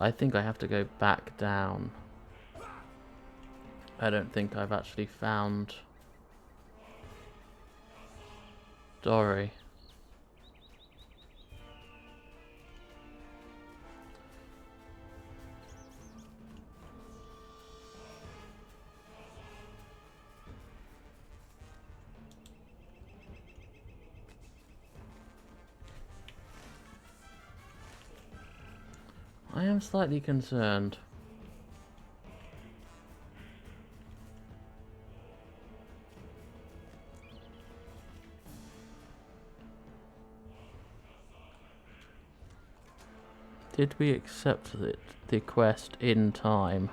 I think I have to go back down. I don't think I've actually found Dory. I am slightly concerned. Did we accept the quest in time?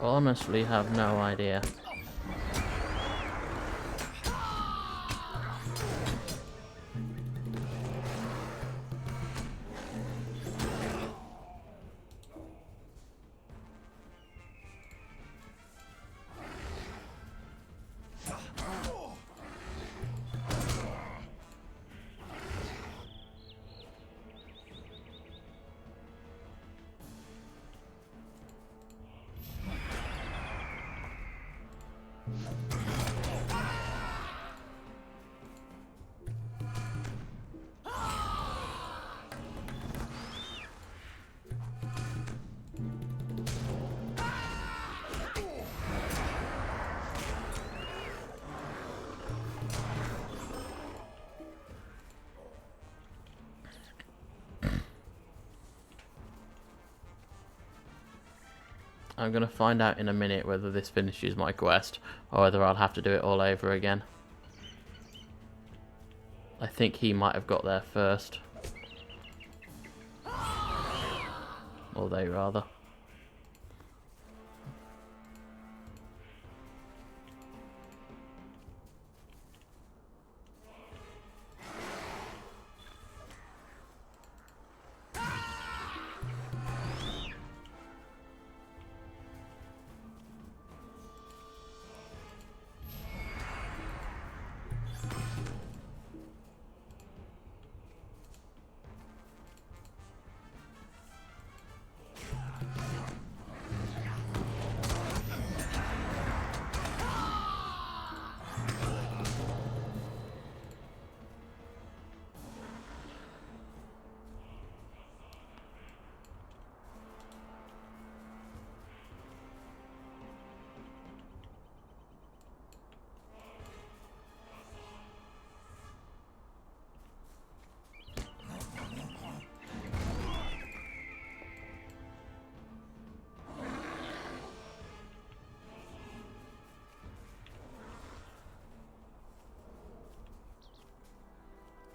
Honestly, have no idea. I'm going to find out in a minute whether this finishes my quest or whether I'll have to do it all over again. I think he might have got there first. Or they, rather.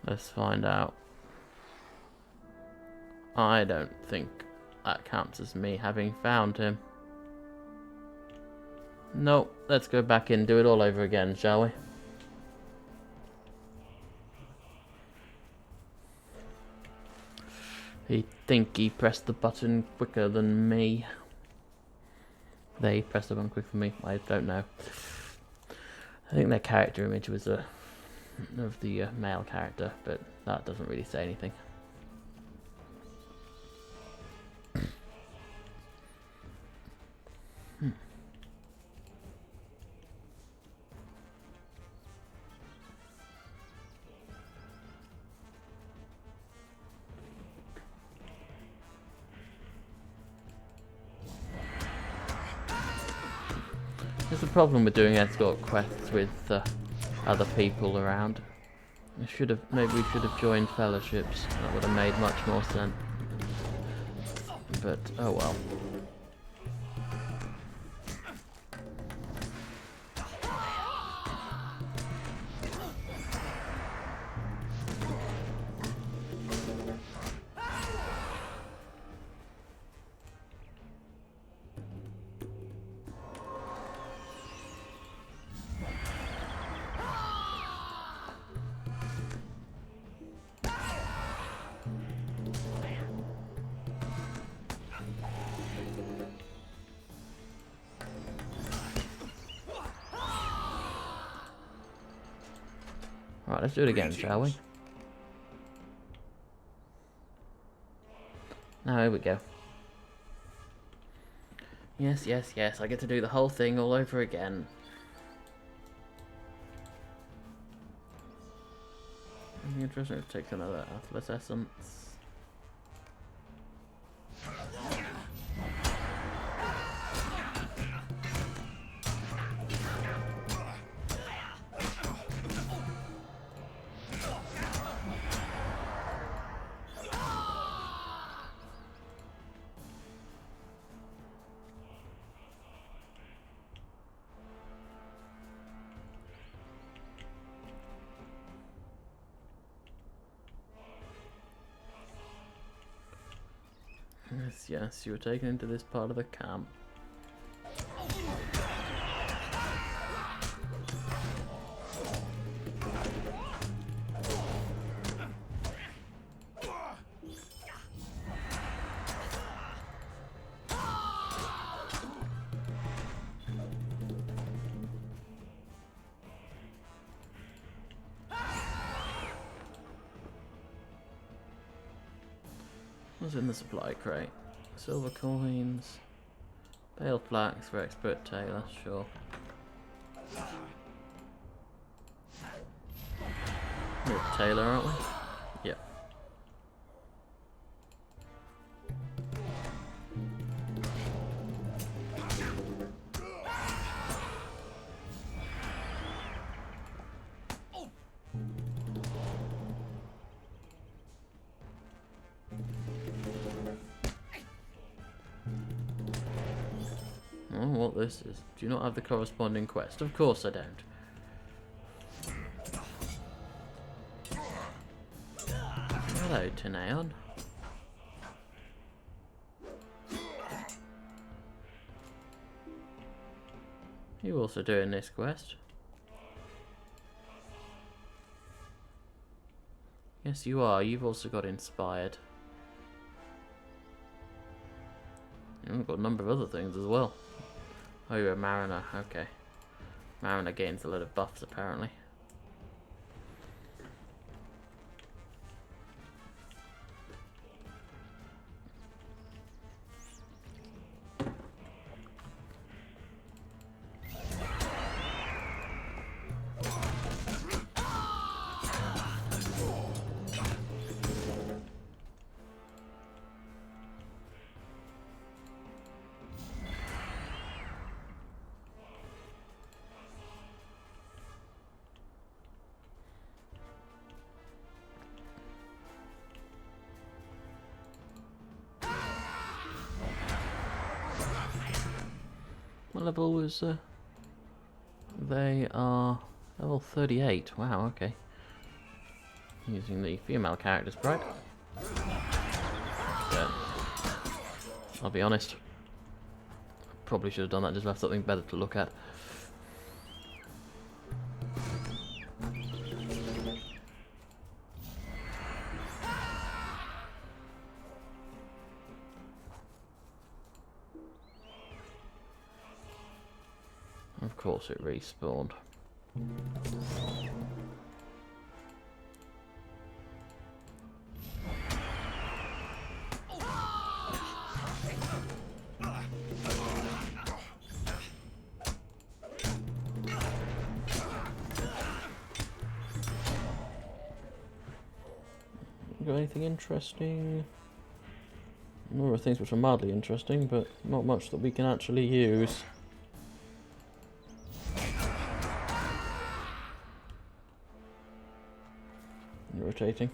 Let's find out. I don't think that counts as me having found him. Nope, let's go back in and do it all over again, shall we? He think he pressed the button quicker than me. They pressed the button quicker than me, I don't know. I think their character image was of the male character, but that doesn't really say anything. There's a problem with doing escort quests with other people around. Maybe we should have joined fellowships. That would have made much more sense. But oh well. Right, let's do it again, shall we? Now, here we go. Yes, yes, yes, I get to do the whole thing all over again. Interesting, it takes another Atlas Essence. Yes, yes, you were taken into this part of the camp. What's in the supply crate? Silver coins, pale flax for expert tailor, sure. We're a tailor, aren't we? Yep. Oh, what this is. Do you not have the corresponding quest? Of course I don't. Hello, Tanaeon. You also doing this quest? Yes, you are. You've also got inspired. You've got a number of other things as well. Oh, you're a mariner. Okay. Mariner gains a lot of buffs, apparently. What level was they are level 38. Wow, okay. Using the female character sprite. But I'll be honest. Probably should have done that, just have something better to look at. Of course it respawned. Got anything interesting? A number of things which are mildly interesting, but not much that we can actually use. rotating.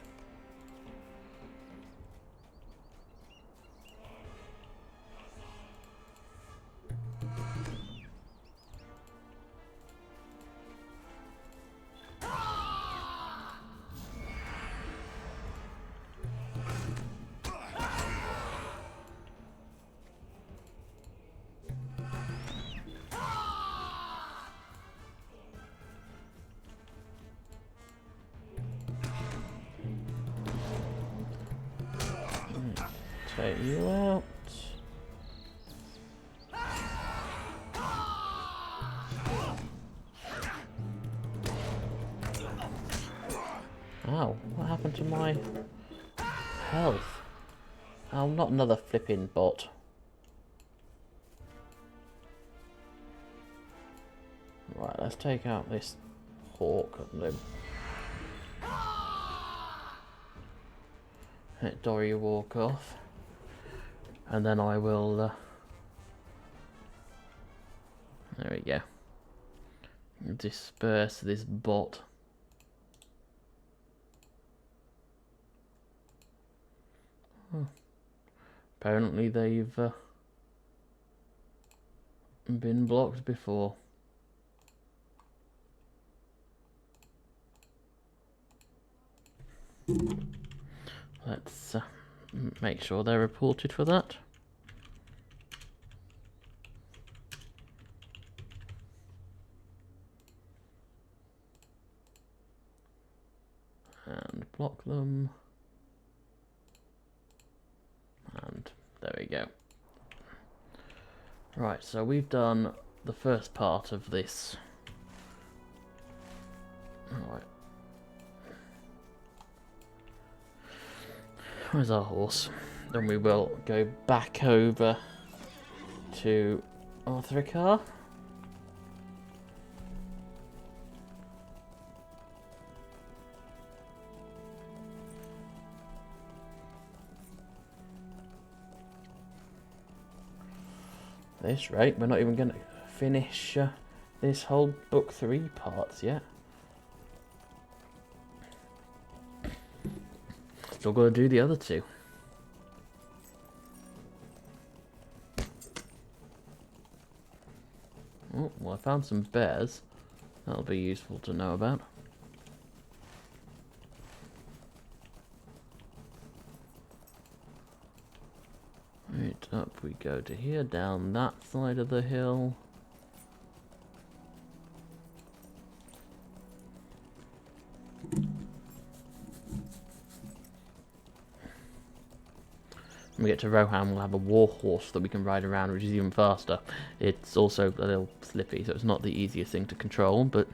Take you out. Ow, what happened to my health? Oh, not another flipping bot. Right, let's take out this hawk and then let Dory walk off. And then I will, there we go, disperse this bot. Oh. Apparently they've been blocked before. Let's make sure they're reported for that. And block them. And there we go. Right, so we've done the first part of this. Alright. Where's our horse? Then we will go back over to Arthuricar. At this rate, we're not even going to finish this whole book 3 parts yet. Still got to do the other 2. Oh, well, I found some bears. That'll be useful to know about. Right, up we go to here, down that side of the hill. When we get to Rohan, we'll have a war horse that we can ride around, which is even faster. It's also a little slippy, so it's not the easiest thing to control, but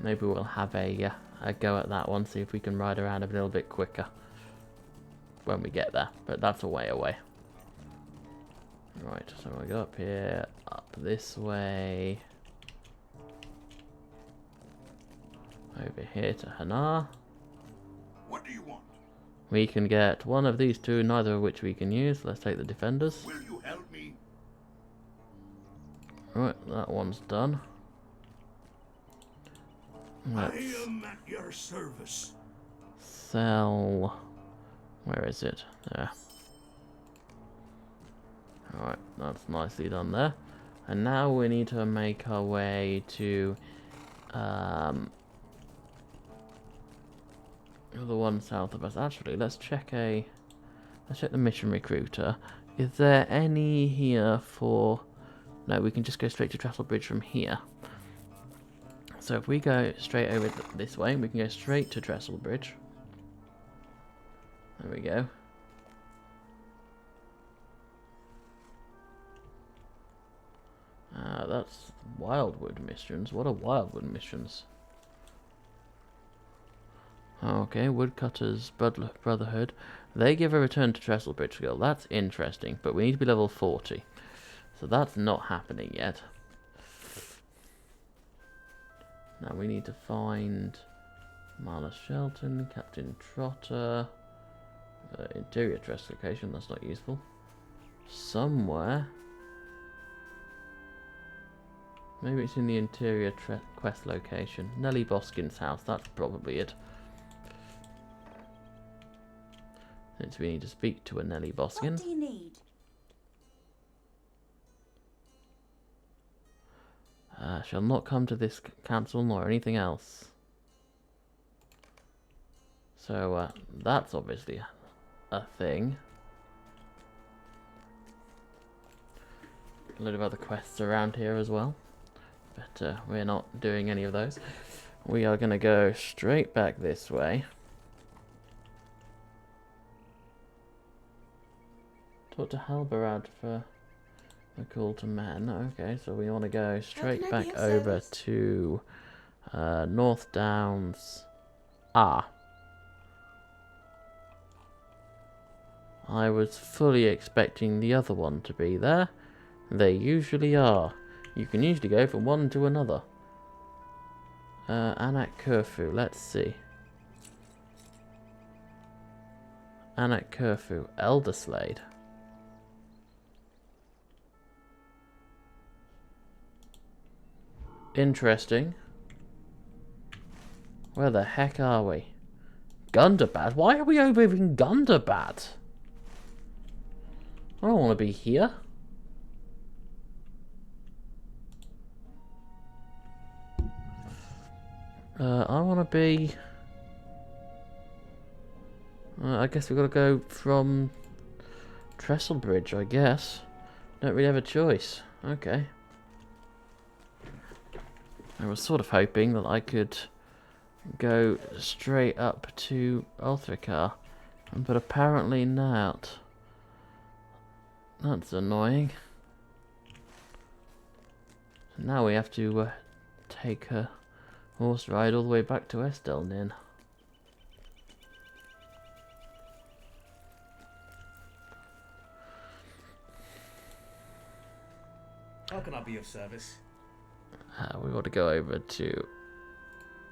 maybe we'll have a go at that one, see if we can ride around a little bit quicker when we get there, but that's a way away. Right, so we go up here, up this way, over here to Hanar. What do you want? We can get one of these 2, neither of which we can use. Let's take the defenders. Will you help me? Right, that one's done. Let's I am at your service. sell. Where is it? There. Alright, that's nicely done there. And now we need to make our way to the one south of us. Actually, let's check the mission recruiter. Is there any here for... No, we can just go straight to Trestle Bridge from here. So if we go straight over this way, we can go straight to Trestle Bridge. There we go. That's Wildwood missions. What are Wildwood missions? Okay, Woodcutters Brotherhood. They give a return to Trestle Bridge skill. That's interesting, but we need to be level 40. So that's not happening yet. Now we need to find Marla Shelton, Captain Trotter, interior dress location, that's not useful. Somewhere. Maybe it's in the interior quest location. Nellie Boskin's house, that's probably it. Since we need to speak to a Nelly Boskin. What do you need? Shall not come to this council nor anything else. So, that's obviously a thing. A load of other quests around here as well. But we're not doing any of those. We are going to go straight back this way. Talk to Halbarad for the call to men. Okay, so we want to go straight back over to North Downs. Ah. I was fully expecting the other one to be there. They usually are. You can usually go from one to another. Anak Curfew, let's see. Anak Curfew, Elderslade. Interesting. Where the heck are we? Gundabad? Why are we over in Gundabad? I don't want to be here. I want to be... I guess we've got to go from Trestlebridge, I guess. Don't really have a choice. Okay. I was sort of hoping that I could go straight up to Ulthricar, but apparently not. That's annoying. Now we have to take a horse ride all the way back to Esteldin. How can I be of service? We got to go over to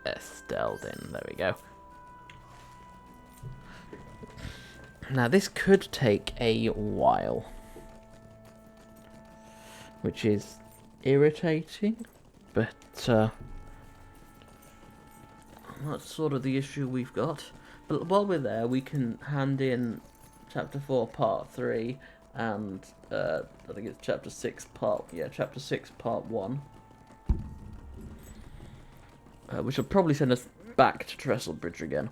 Esteldin. There we go. Now this could take a while, which is irritating, but that's sort of the issue we've got. But while we're there, we can hand in Chapter 4, Part 3, and I think it's Chapter 6, Chapter 6, Part 1. Which will probably send us back to Trestlebridge again.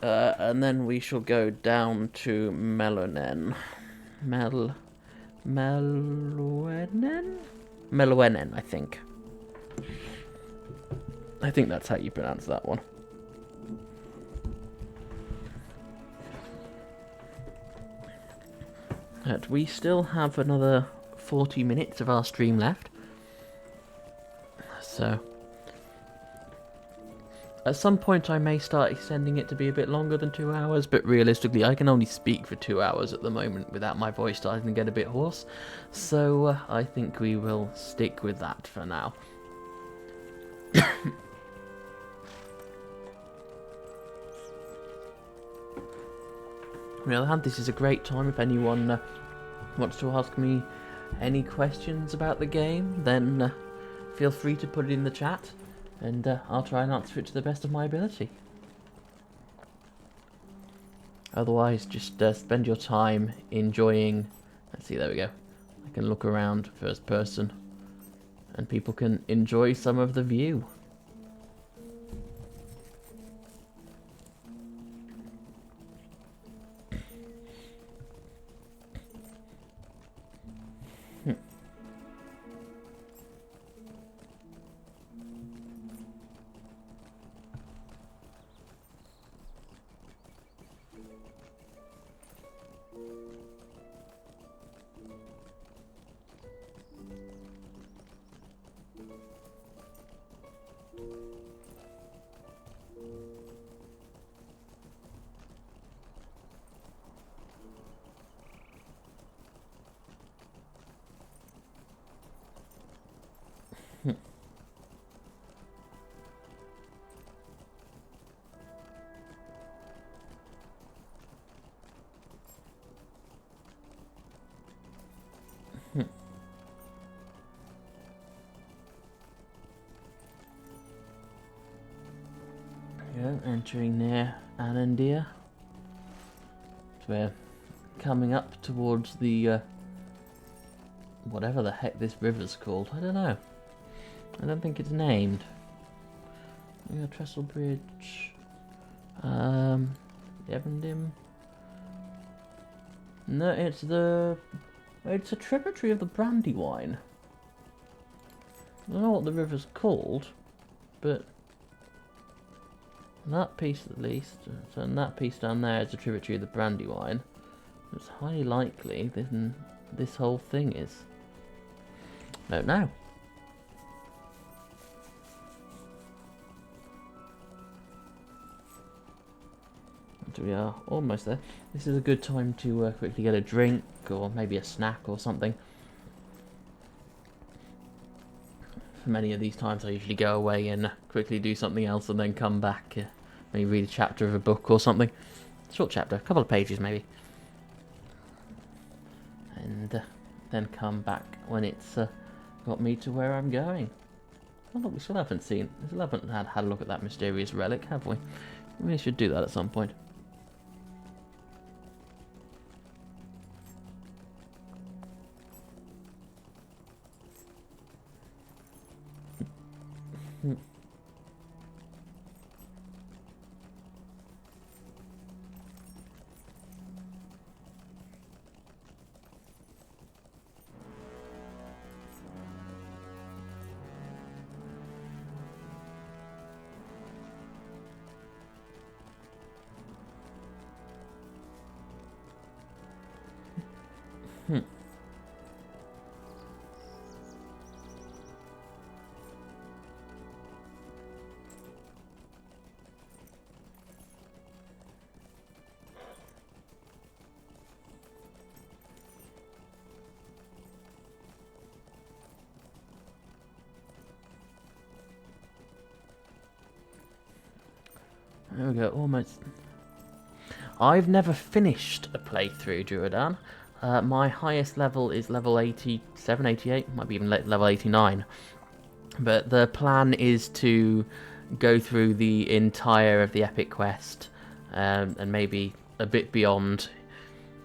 And then we shall go down to Melonen. Meloenen, I think. I think that's how you pronounce that one. But we still have another 40 minutes of our stream left. So... at some point I may start extending it to be a bit longer than 2 hours, but realistically I can only speak for 2 hours at the moment without my voice starting to get a bit hoarse. So I think we will stick with that for now. On the other hand, this is a great time if anyone wants to ask me any questions about the game, then feel free to put it in the chat. And I'll try and answer it to the best of my ability. Otherwise, just spend your time enjoying... Let's see, there we go. I can look around first person. And people can enjoy some of the view. Entering near Anandir we're coming up towards the whatever the heck this river's called. I don't know. I don't think it's named. Yeah, Trestle Bridge. Evendim. No, it's a tributary of the Brandywine. I don't know what the river's called, but that piece at least, so that piece down there is a tributary of the Brandywine. It's highly likely this whole thing is. I don't know. So we are almost there. This is a good time to quickly get a drink or maybe a snack or something. For many of these times I usually go away and quickly do something else and then come back, maybe read a chapter of a book or something. Short chapter, a couple of pages maybe. And then come back when it's got me to where I'm going. Oh look, we still haven't had a look at that mysterious relic, have we? We should do that at some point. There we go, almost. I've never finished a playthrough, Durodan. My highest level is level 87, 88, might be even level 89. But the plan is to go through the entire of the epic quest, and maybe a bit beyond,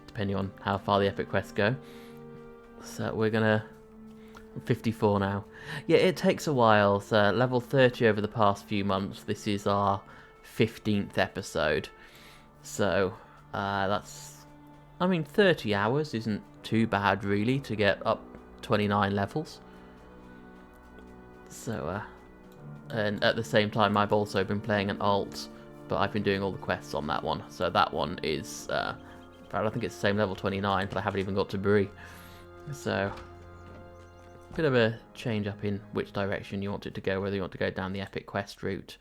depending on how far the epic quests go. So we're gonna... 54 now. Yeah, it takes a while. So level 30 over the past few months. This is our 15th episode. So that's... I mean, 30 hours isn't too bad, really, to get up 29 levels. So, and at the same time, I've also been playing an alt, but I've been doing all the quests on that one. So that one is... I think it's the same level 29, but I haven't even got to Brie. So... bit of a change up in which direction you want it to go, whether you want to go down the epic quest route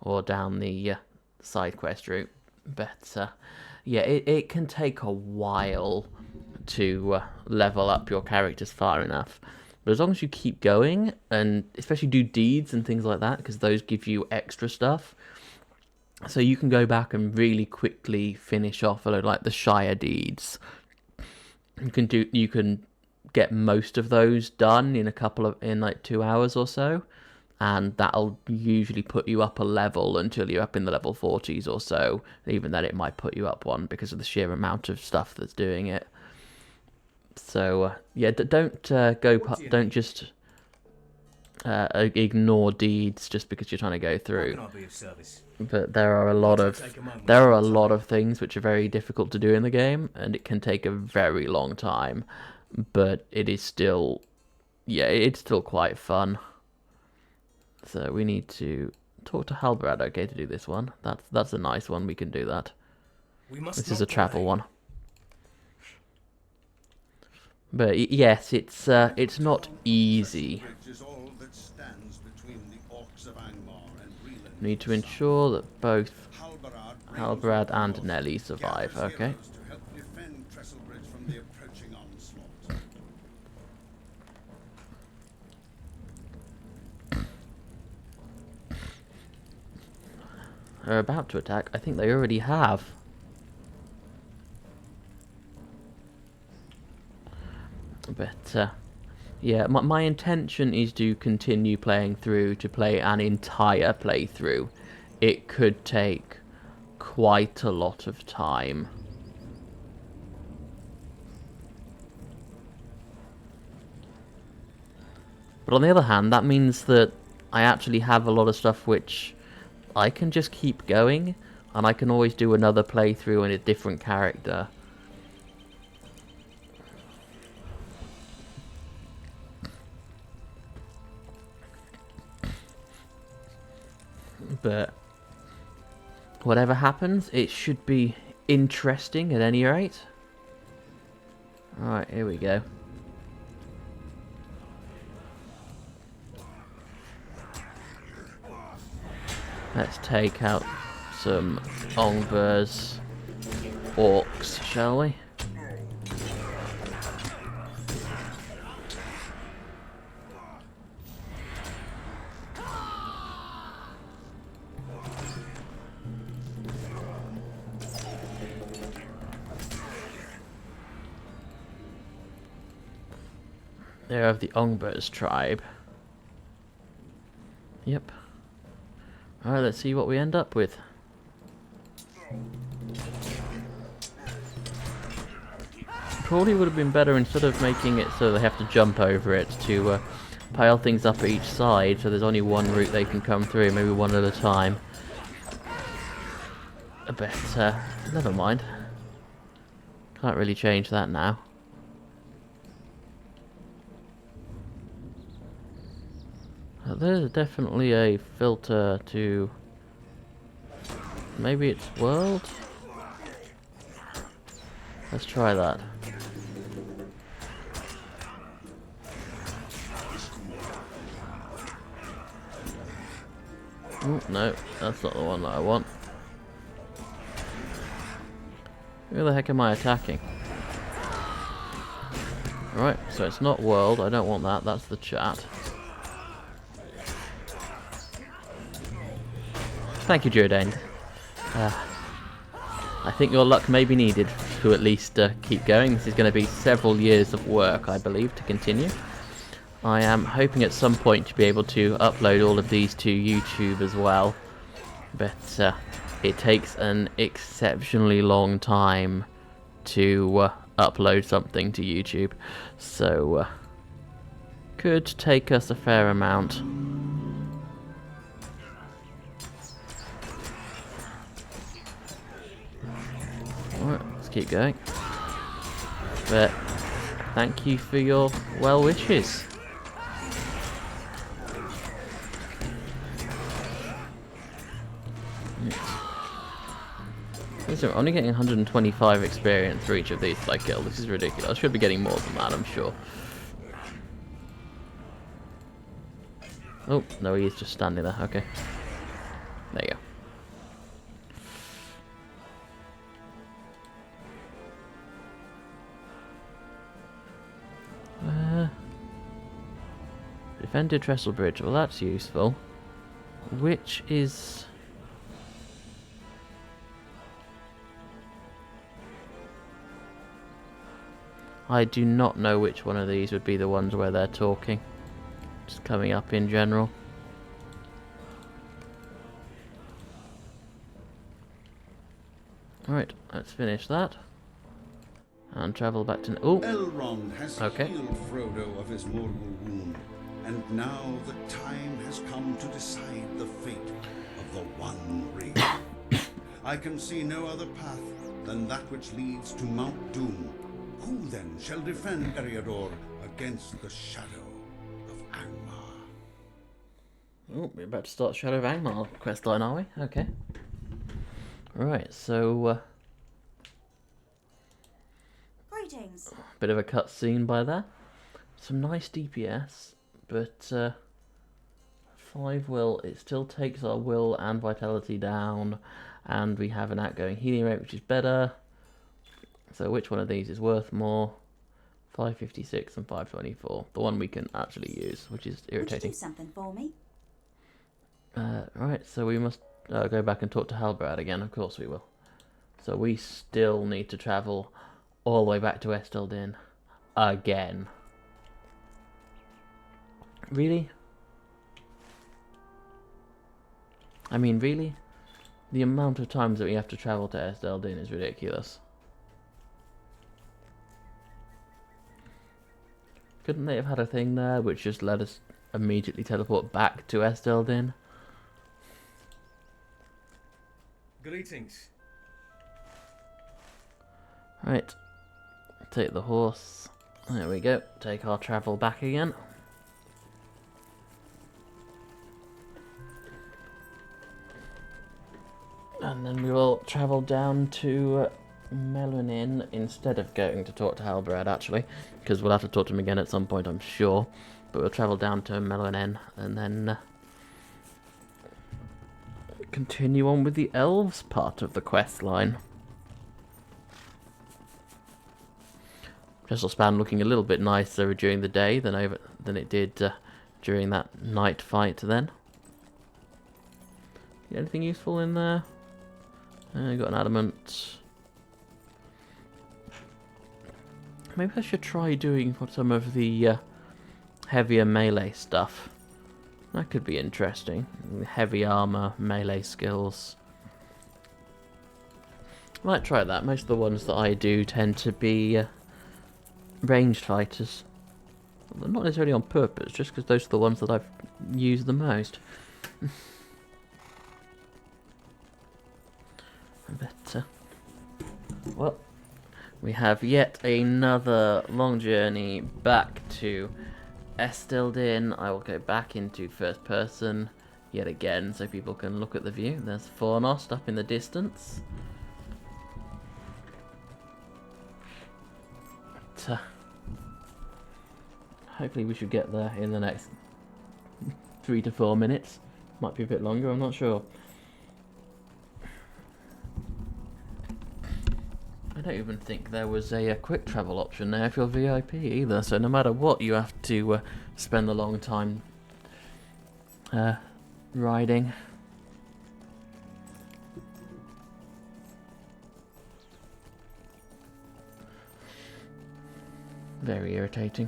or down the side quest route. But yeah, it can take a while to level up your characters far enough. But as long as you keep going, and especially do deeds and things like that, because those give you extra stuff. So you can go back and really quickly finish off a load like the Shire deeds. You can get most of those done in like 2 hours or so, and that'll usually put you up a level until you're up in the level 40s or so. Even then, it might put you up one because of the sheer amount of stuff that's doing it. So yeah, don't just ignore deeds just because you're trying to go through. How can I be of service? But there are a lot of things which are very difficult to do in the game, and it can take a very long time. But it is still, yeah, it's still quite fun. So we need to talk to Halbrad, okay, to do this one. That's a nice one, we can do that. This is a travel one. But yes, it's not easy. Need to ensure that both Halbrad and Nelly survive, okay. They're about to attack. I think they already have. But, yeah, my intention is to continue playing through, to play an entire playthrough. It could take quite a lot of time. But on the other hand, that means that I actually have a lot of stuff which I can just keep going, and I can always do another playthrough in a different character. But whatever happens, it should be interesting at any rate. Alright, here we go. Let's take out some Ongbers orcs, shall we? They're of the Ongbers tribe. Yep. Alright, let's see what we end up with. Probably would have been better, instead of making it so they have to jump over it, to pile things up at each side so there's only one route they can come through, maybe one at a time. But never mind. Can't really change that now. There's definitely a filter to... maybe it's world? Let's try that. Oh, no, that's not the one that I want. Who the heck am I attacking? Alright, so it's not world, I don't want that, that's the chat. Thank you, Jordan. I think your luck may be needed to at least keep going. This is going to be several years of work, I believe, to continue. I am hoping at some point to be able to upload all of these to YouTube as well. But it takes an exceptionally long time to upload something to YouTube. So, could take us a fair amount. Alright, let's keep going. But thank you for your well wishes. Listen, we're only getting 125 experience for each of these I kill. This is ridiculous. I should be getting more than that, I'm sure. Oh, no, he's just standing there. Okay. There you go. Defended trestle bridge. Well, that's useful. Which is... I do not know which one of these would be the ones where they're talking. Just coming up in general. Alright, let's finish that. And travel back to... Oh! Elrond has Okay. healed Frodo of his mortal wound, and now the time has come to decide the fate of the One Ring. I can see no other path than that which leads to Mount Doom. Who then shall defend Eriador against the shadow of Angmar? Oh, we're about to start Shadow of Angmar questline, are we? Okay. Right, so... Greetings. bit of a cutscene by there. Some nice DPS, but 5 will, it still takes our will and vitality down, and we have an outgoing healing rate, which is better. So which one of these is worth more? 556 and 524. The one we can actually use, which is Would you irritating. do something for me? Right, so we must go back and talk to Halbrad again. Of course we will. So we still need to travel all the way back to Esteldin again. Really? I mean, really? The amount of times that we have to travel to Esteldin is ridiculous. Couldn't they have had a thing there which just let us immediately teleport back to Esteldin. Greetings. Right, take the horse. There we go. Take our travel back again. And then we will travel down to Melanin instead of going to talk to Halbrad, actually, because we'll have to talk to him again at some point, I'm sure. But we'll travel down to Melanin and then continue on with the elves part of the quest line. Jessel'Span looking a little bit nicer during the day than it did during that night fight then. Anything useful in there? Got an adamant. Maybe I should try doing some of the heavier melee stuff. That could be interesting. Heavy armor, melee skills. I might try that. Most of the ones that I do tend to be ranged fighters. Well, not necessarily on purpose, just because those are the ones that I've used the most. But, well, we have yet another long journey back to Esteldin. I will go back into first person yet again so people can look at the view. There's Fornost up in the distance. But, hopefully we should get there in the next 3 to 4 minutes. Might be a bit longer, I'm not sure. I don't even think there was a quick travel option there if you're VIP either, so no matter what you have to spend a long time riding. Very irritating.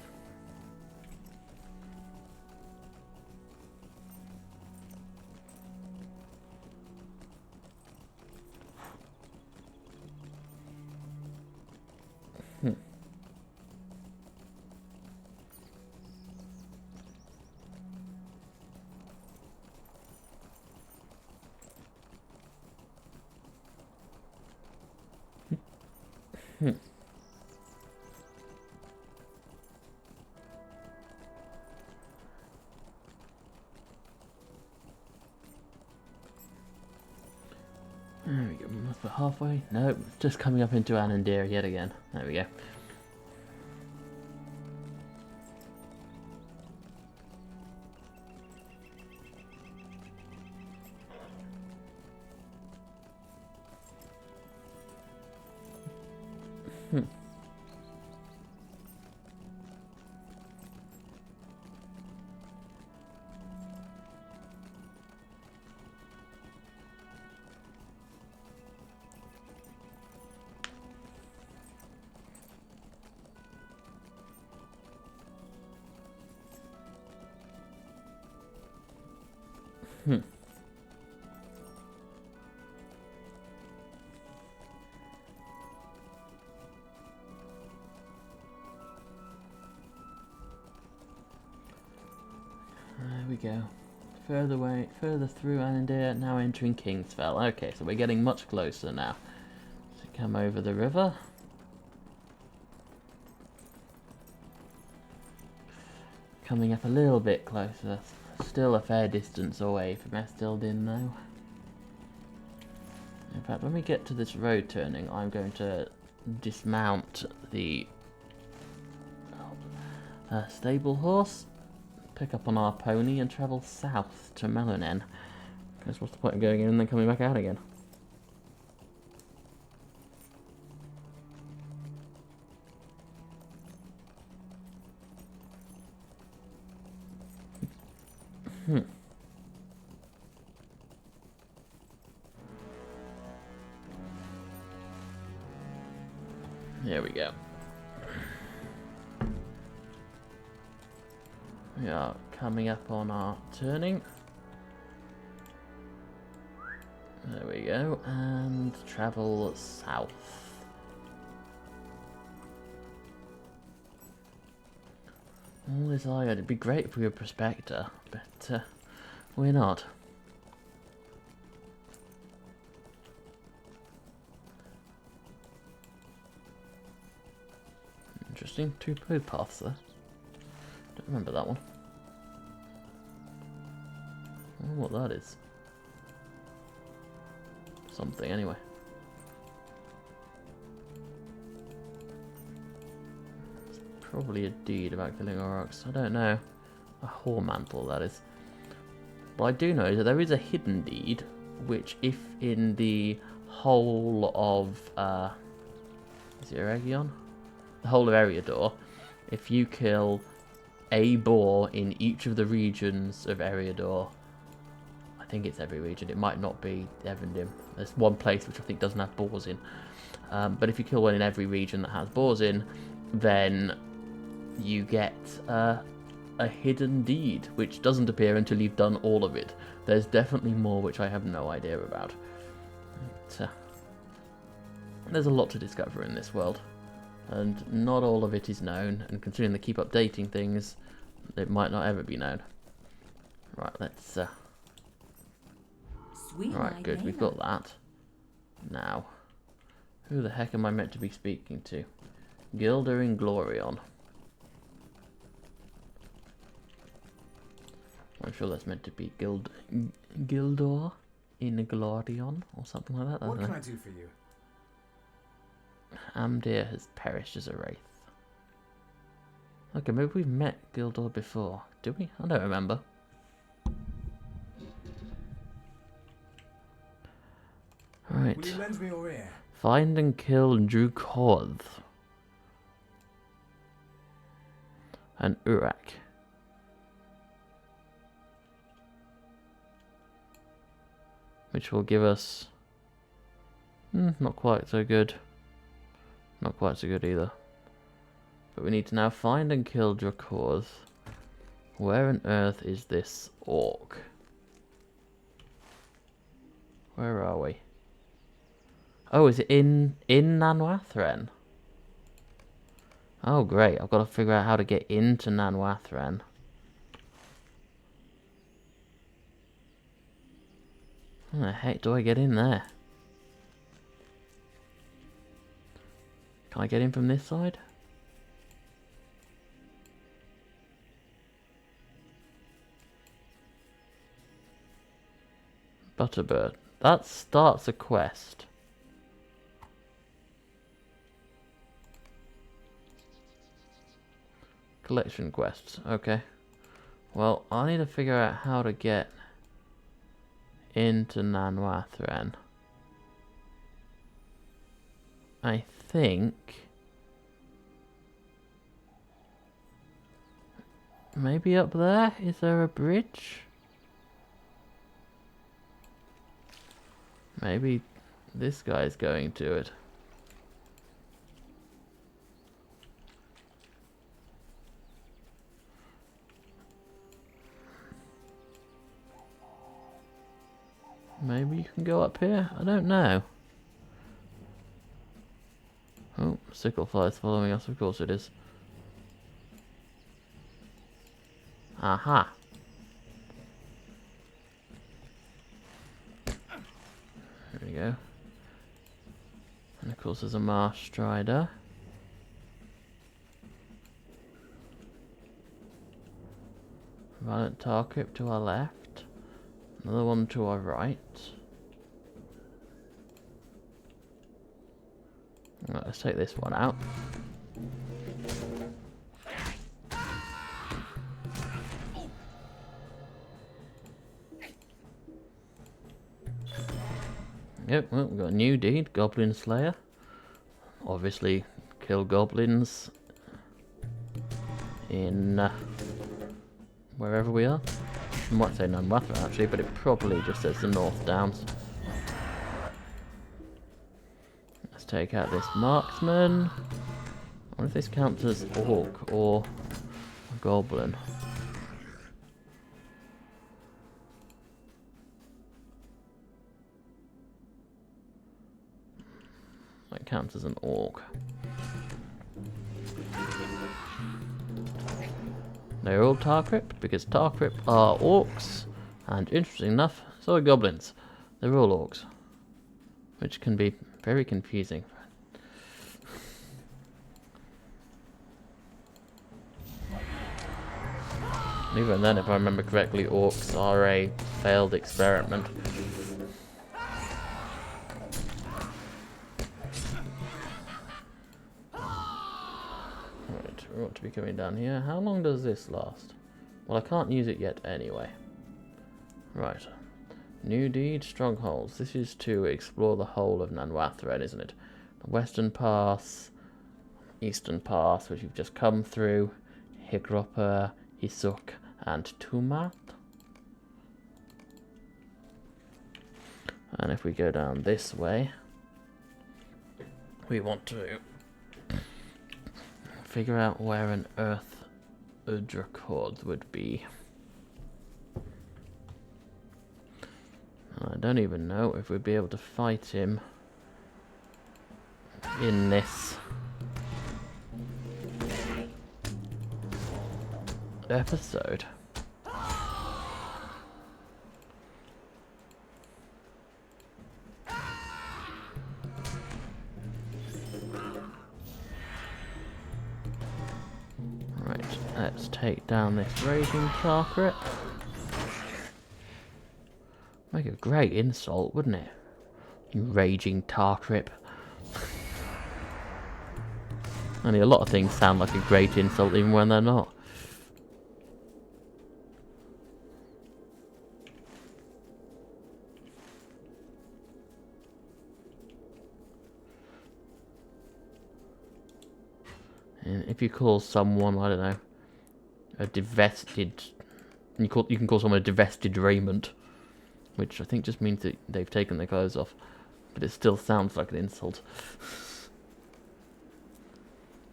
There we go, must be halfway. No, just coming up into Anandir yet again. There we go. There we go. Further through Anandir, now entering Kingsfell. Okay, so we're getting much closer now. So come over the river. Coming up a little bit closer. Still a fair distance away from Esteldin though. In fact, when we get to this road turning, I'm going to dismount the stable horse, pick up on our pony and travel south to Melanin. Because what's the point of going in and then coming back out again? There we go. We are coming up on our turning. There we go, and travel south. All this iron. It'd be great if we were a prospector, but we're not. Interesting. 2 road paths there. Don't remember that one. I don't know what that is. Something anyway. It's probably a deed about killing Aurochs. I don't know. A whore mantle, that is. What I do know is that there is a hidden deed, which if in the whole of is it Eregion? The whole of Eriador, if you kill a boar in each of the regions of Eriador, I think it's every region, it might not be Evendim. There's one place which I think doesn't have boars in. But if you kill one in every region that has boars in, then you get a hidden deed, which doesn't appear until you've done all of it. There's definitely more which I have no idea about. But, there's a lot to discover in this world, and not all of it is known, and considering they keep updating things, it might not ever be known. Right, let's... Sweet Right, good, we've got that. Now, who the heck am I meant to be speaking to? Gilda Inglorion. I'm sure that's meant to be Gildor Inglorion or something like that. What can I do for you? Amdir has perished as a wraith. Okay, maybe we've met Gildor before. Did we? I don't remember. Right. Will you lend me your ear? Find and kill Drukorth. And Urak. Which will give us... not quite so good. Not quite so good either. But we need to now find and kill Drukorth. Where on earth is this orc? Where are we? Oh, is it in Nanwathren? Oh, great. I've got to figure out how to get into Nanwathren. How the heck do I get in there? Can I get in from this side? Butterbird. That starts a quest. Collection quests. Okay. Well, I need to figure out how to get into Nanwathren. I think maybe up there. Is there a bridge? Maybe this guy's going to it. Maybe you can go up here? I don't know. Oh, Sicklefly's following us, of course it is. Aha! There we go. And of course there's a Marsh Strider. Violent Tarcrypt to our left. Another one to our right. Right, let's take this one out. Yep, well, we've got a new deed, Goblin Slayer. Obviously, kill goblins in wherever we are. I might say Nanwathren actually, but it probably just says the North Downs. Let's take out this marksman. I wonder if this counts as orc or a goblin. It counts as an orc. They're all Tarkrip, because Tarkrip are orcs, and interesting enough, so are goblins. They're all orcs, which can be very confusing. Even then, if I remember correctly, orcs are a failed experiment. Right, we want to be coming down here. How long does this last? Well, I can't use it yet anyway. Right. New deed, strongholds. This is to explore the whole of Nanwathren, isn't it? The Western Pass, Eastern Pass, which you've just come through, Higropper, Hisuk, and Tumat. And if we go down this way, we want to figure out where an Earth Udracord would be. I don't even know if we'd be able to fight him in this episode. Right, let's take down this raging Tarkrip. Make a great insult, wouldn't it? You raging Tarkrip. Only a lot of things sound like a great insult even when they're not. And if you call someone, I don't know, a divested... You can call someone a divested raiment, which I think just means that they've taken their clothes off. But it still sounds like an insult.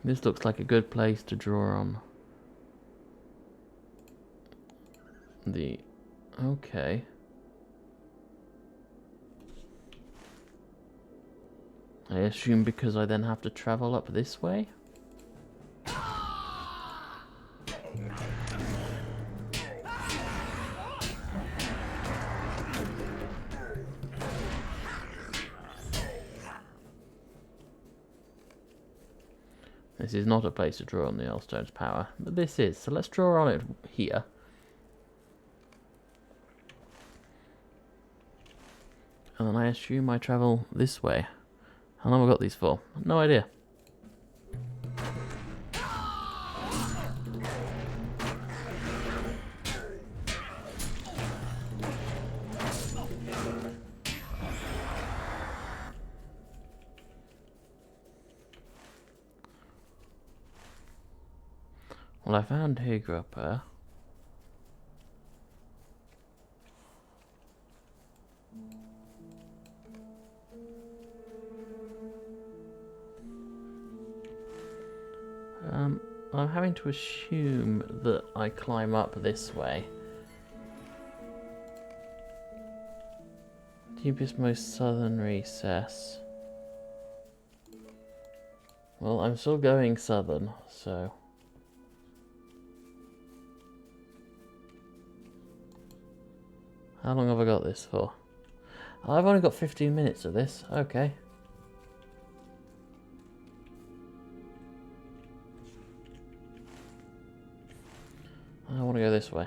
This looks like a good place to draw on the... Okay. I assume because I then have to travel up this way? This is not a place to draw on the Earlstone's power, but this is, so let's draw on it here. And then I assume I travel this way. How long have I got these for? No idea. Well, I found Higropper. I'm having to assume that I climb up this way. Deepest, most southern recess. Well, I'm still going southern, so... How long have I got this for? I've only got 15 minutes of this. Okay. I want to go this way.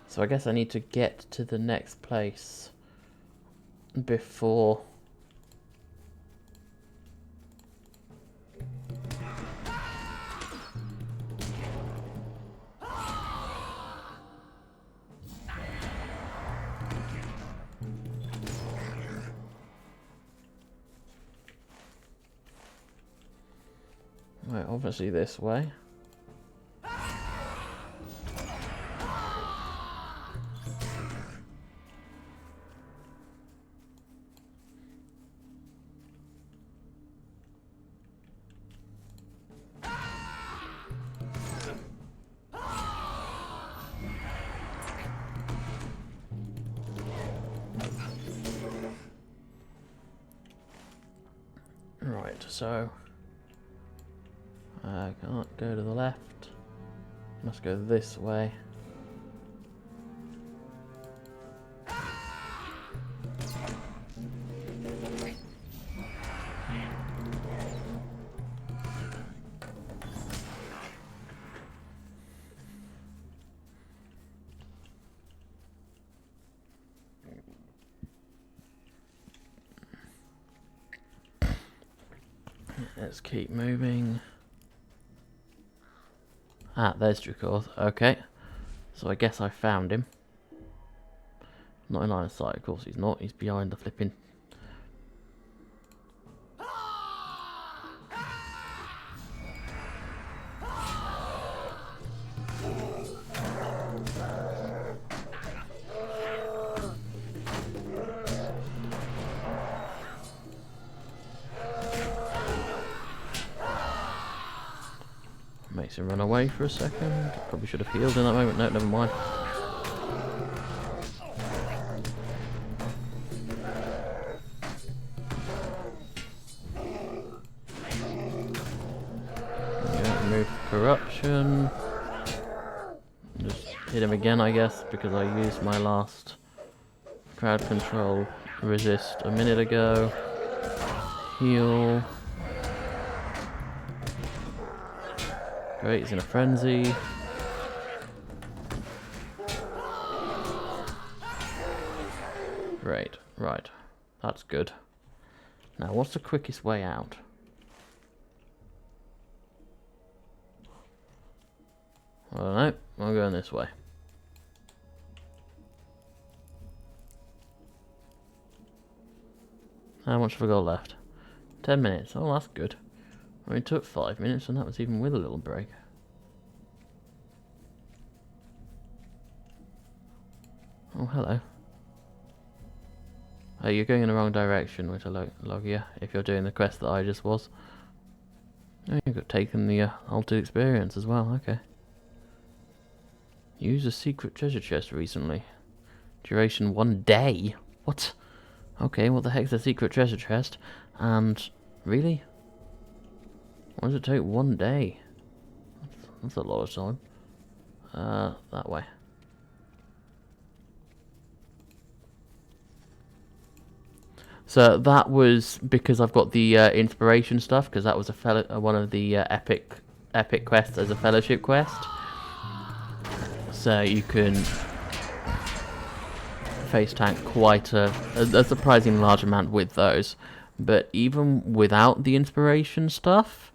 So I guess I need to get to the next place before... Right, obviously this way. Right, so I can't go to the left. Must go this way. Let's keep moving. Ah, there's Drukorth. Okay. So I guess I found him. Not in line of sight, of course he's not. He's behind the flipping... Makes him run away for a second. Probably should have healed in that moment. No, never mind. Yeah, remove corruption. Just hit him again, I guess, because I used my last crowd control resist a minute ago. Heal. Great, he's in a frenzy. Great, right. That's good. Now, what's the quickest way out? I don't know. I'm going this way. How much have I got left? 10 minutes. Oh, that's good. I mean, it took 5 minutes, and that was even with a little break. Oh, hello. Oh, you're going in the wrong direction, which I log you, if you're doing the quest that I just was. Oh, you've got taken the altered experience as well, okay. Use a secret treasure chest recently. Duration 1 day? What? Okay, what the heck's a secret treasure chest? And, really? Why does it take 1 day? That's a lot of time. That way. So that was because I've got the inspiration stuff, because that was one of the epic quests as a fellowship quest. So you can face tank quite a surprisingly large amount with those. But even without the inspiration stuff,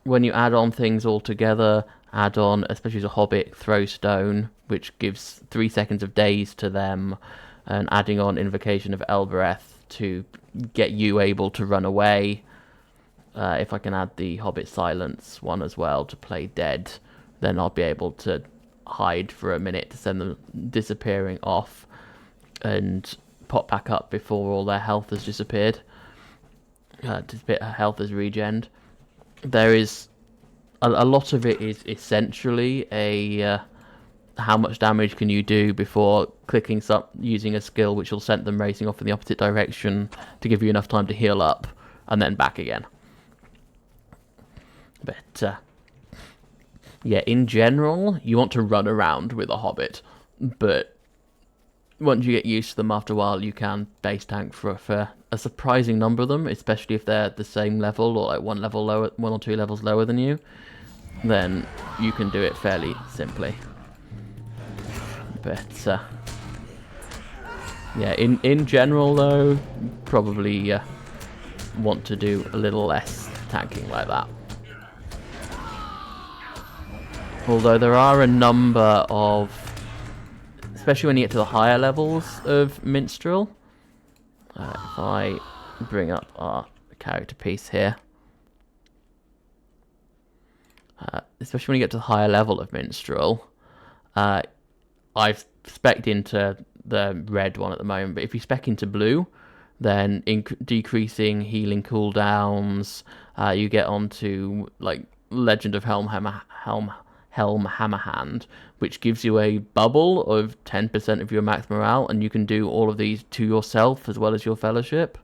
when you add on things all together, add on, especially the Hobbit, throw stone, which gives 3 seconds of daze to them, and adding on Invocation of Elbereth to get you able to run away. If I can add the Hobbit Silence one as well to play dead, then I'll be able to hide for a minute to send them disappearing off and pop back up before all their health has disappeared. Health has regened. There is a lot of it is essentially a how much damage can you do before clicking using a skill which will send them racing off in the opposite direction to give you enough time to heal up and then back again. But yeah, in general, you want to run around with a Hobbit, but once you get used to them after a while, you can base tank for a surprising number of them, especially if they're the same level or like one or two levels lower than you. Then you can do it fairly simply. But yeah, in general though, probably want to do a little less tanking like that. Although there are a number of, especially when you get to the higher levels of Minstrel. If I bring up our character piece here. Especially when you get to the higher level of Minstrel. I've spec'd into the red one at the moment, but if you spec into blue, then decreasing healing cooldowns, you get onto like Legend of Helm Hammerhand, which gives you a bubble of 10% of your max morale, and you can do all of these to yourself as well as your fellowship,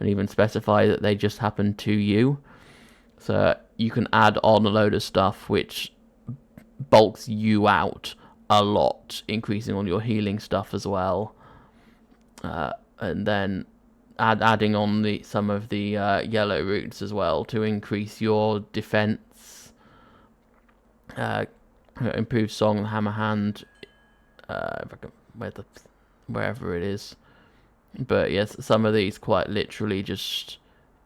and even specify that they just happen to you. So you can add on a load of stuff which bulks you out a lot, increasing all your healing stuff as well. And then adding on some of the yellow roots as well to increase your defense. Improved song, hammer hand, if I can, wherever it is. But yes, some of these quite literally just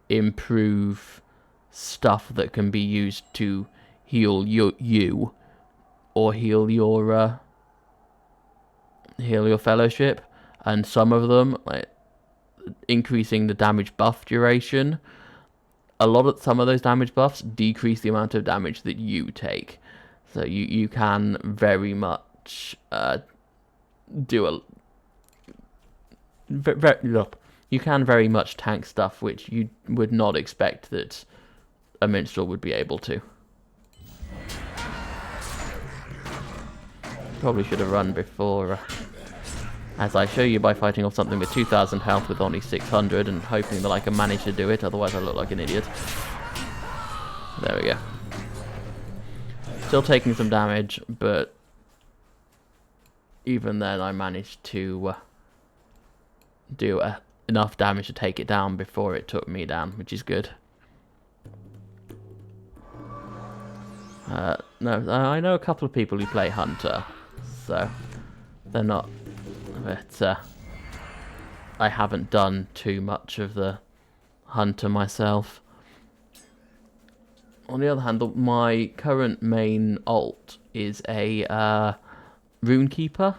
improve stuff that can be used to heal you or heal your fellowship, and some of them, like increasing the damage buff duration. Some of those damage buffs decrease the amount of damage that you take, so you can very much you can very much tank stuff which you would not expect that a minstrel would be able to. Probably should have run before, as I show you by fighting off something with 2,000 health with only 600 and hoping that I can manage to do it, otherwise I look like an idiot. There we go. Still taking some damage, but even then I managed to do enough damage to take it down before it took me down, which is good. No, I know a couple of people who play Hunter, so they're not, but I haven't done too much of the Hunter myself. On the other hand, my current main ult is a Runekeeper,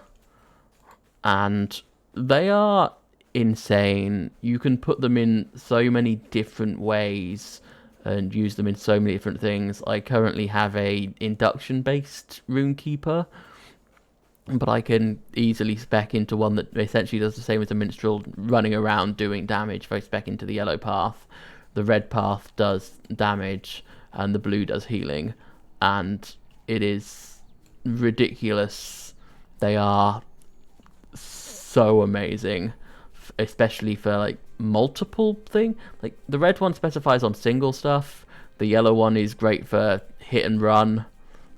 and they are insane. You can put them in so many different ways and use them in so many different things. I currently have a induction-based Runekeeper, but I can easily spec into one that essentially does the same as a minstrel, running around doing damage. If I spec into the yellow path, the red path does damage, and the blue does healing, and it is ridiculous. They are so amazing, especially for like multiple thing. Like the red one specifies on single stuff, the yellow one is great for hit and run,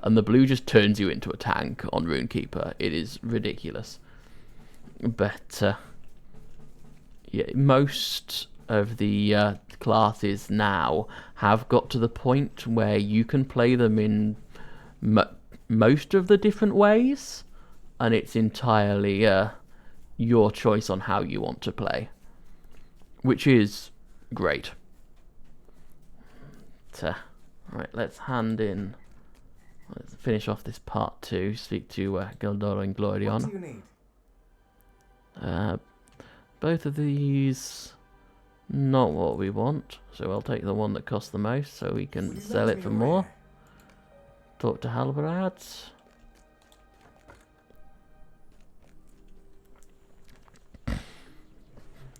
and the blue just turns you into a tank on Runekeeper. It is ridiculous. But yeah, most of the classes now have got to the point where you can play them in most of the different ways, and it's entirely your choice on how you want to play, which is great. Right, let's finish off this part 2, speak to Gildor and Glorion. What do you need? Both of these, not what we want, so I'll take the one that costs the most so we can sell it for more. Talk to Halbrad.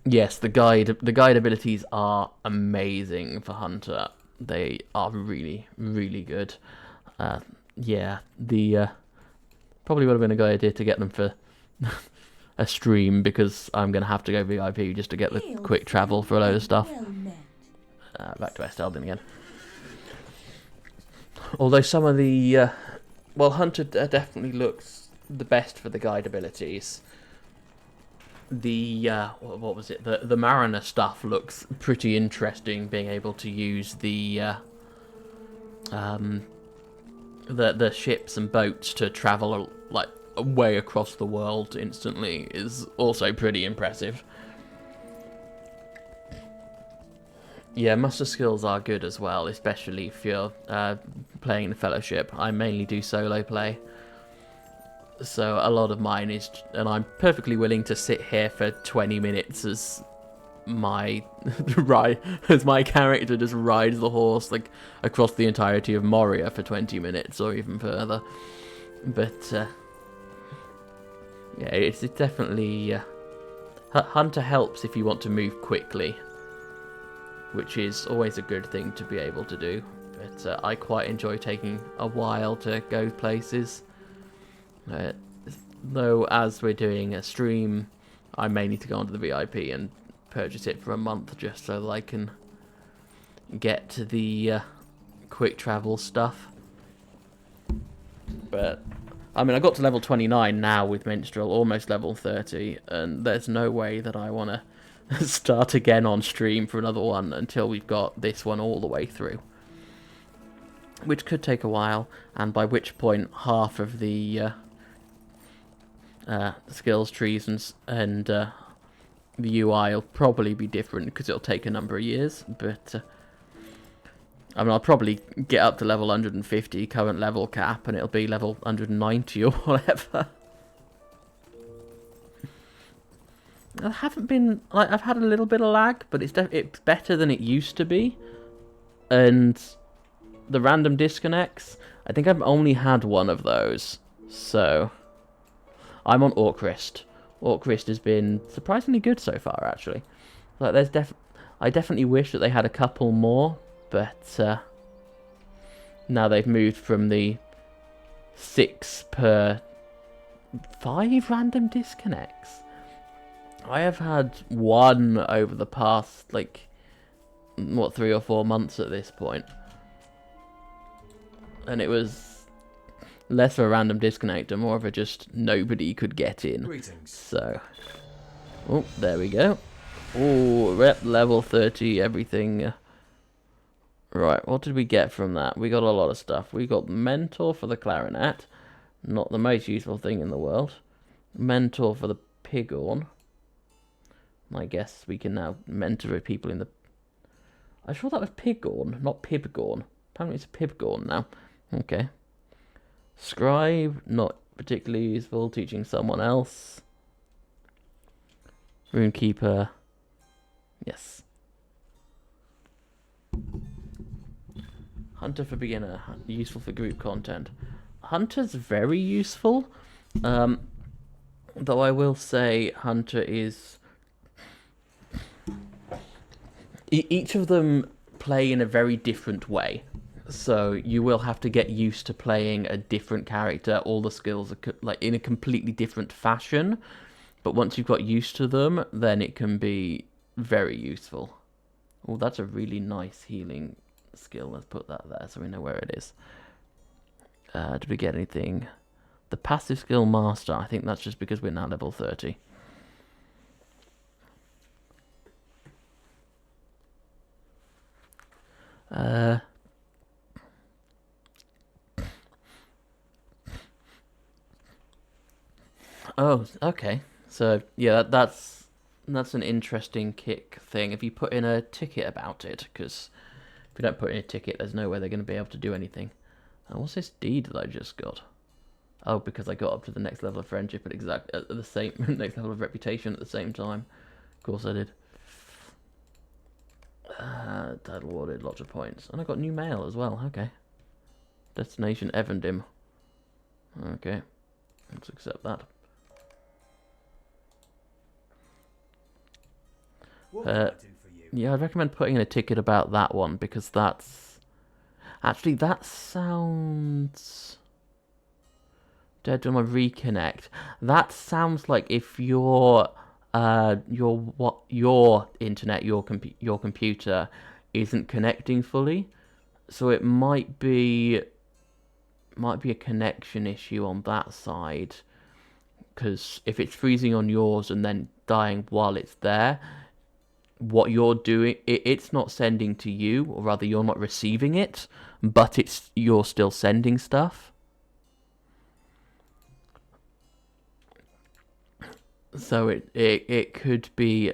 Yes, the guide abilities are amazing for Hunter. They are really, really good. Yeah, probably would have been a good idea to get them for a stream, because I'm going to have to go VIP just to get the quick travel for a load of stuff. Back to Esteldin again. Although some of the... well, Hunter definitely looks the best for the guide abilities. The... what was it? The Mariner stuff looks pretty interesting, being able to use the ships and boats to travel like way across the world instantly is also pretty impressive. Yeah, muster skills are good as well, especially if you're playing the Fellowship. I mainly do solo play, so a lot of mine is, and I'm perfectly willing to sit here for 20 minutes as my character just rides the horse like across the entirety of Moria for 20 minutes or even further. But yeah, it's definitely Hunter helps if you want to move quickly, which is always a good thing to be able to do. But I quite enjoy taking a while to go places. Though as we're doing a stream, I may need to go onto the VIP and purchase it for a month just so that I can get to the quick travel stuff. But I mean, I got to level 29 now with Minstrel, almost level 30, and there's no way that I want to start again on stream for another one until we've got this one all the way through. Which could take a while, and by which point half of the skills trees and the UI will probably be different because it'll take a number of years. But I mean, I'll probably get up to level 150 current level cap, and it'll be level 190 or whatever. I haven't been like I've had a little bit of lag, but it's better than it used to be, and the random disconnects, I think I've only had one of those, so I'm on Orcrist. Orcrist has been surprisingly good so far, actually. Like, I definitely wish that they had a couple more, but now they've moved from the 6 per 5 random disconnects. I have had one over the past, like, what, 3 or 4 months at this point. And it was less of a random disconnect and more of a just nobody could get in. Greetings. So, oh, there we go. Oh, rep level 30, everything. Right, what did we get from that? We got a lot of stuff. We got Mentor for the clarinet. Not the most useful thing in the world. Mentor for the pighorn. I guess we can now mentor people in the... I'm sure that was pighorn, not pibgorn. Apparently it's a pibgorn now. Okay. Scribe, not particularly useful. Teaching someone else. Runekeeper. Yes. Hunter for beginner. Useful for group content. Hunter's very useful. Though I will say Hunter is... Each of them play in a very different way. So you will have to get used to playing a different character. All the skills are like in a completely different fashion. But once you've got used to them, then it can be very useful. Oh, that's a really nice healing skill. Let's put that there so we know where it is. Did we get anything? The passive skill master. I think that's just because we're now level 30. Oh, okay. So yeah, that's an interesting kick thing. If you put in a ticket about it, because if you don't put in a ticket, there's no way they're going to be able to do anything. What's this deed that I just got? Oh, because I got up to the next level of friendship at the same next level of reputation at the same time. Of course I did. Title awarded, lots of points, and I got new mail as well. Okay. Destination Evandim. Okay, let's accept that. What can I do for you? Yeah, I'd recommend putting in a ticket about that one, because that's... Actually, that sounds... Dead on my reconnect. That sounds like if your internet, your computer isn't connecting fully. So it might be a connection issue on that side. Because if it's freezing on yours and then dying while it's there... What you're doing, it's not sending to you, or rather you're not receiving it, but you're still sending stuff. So it could be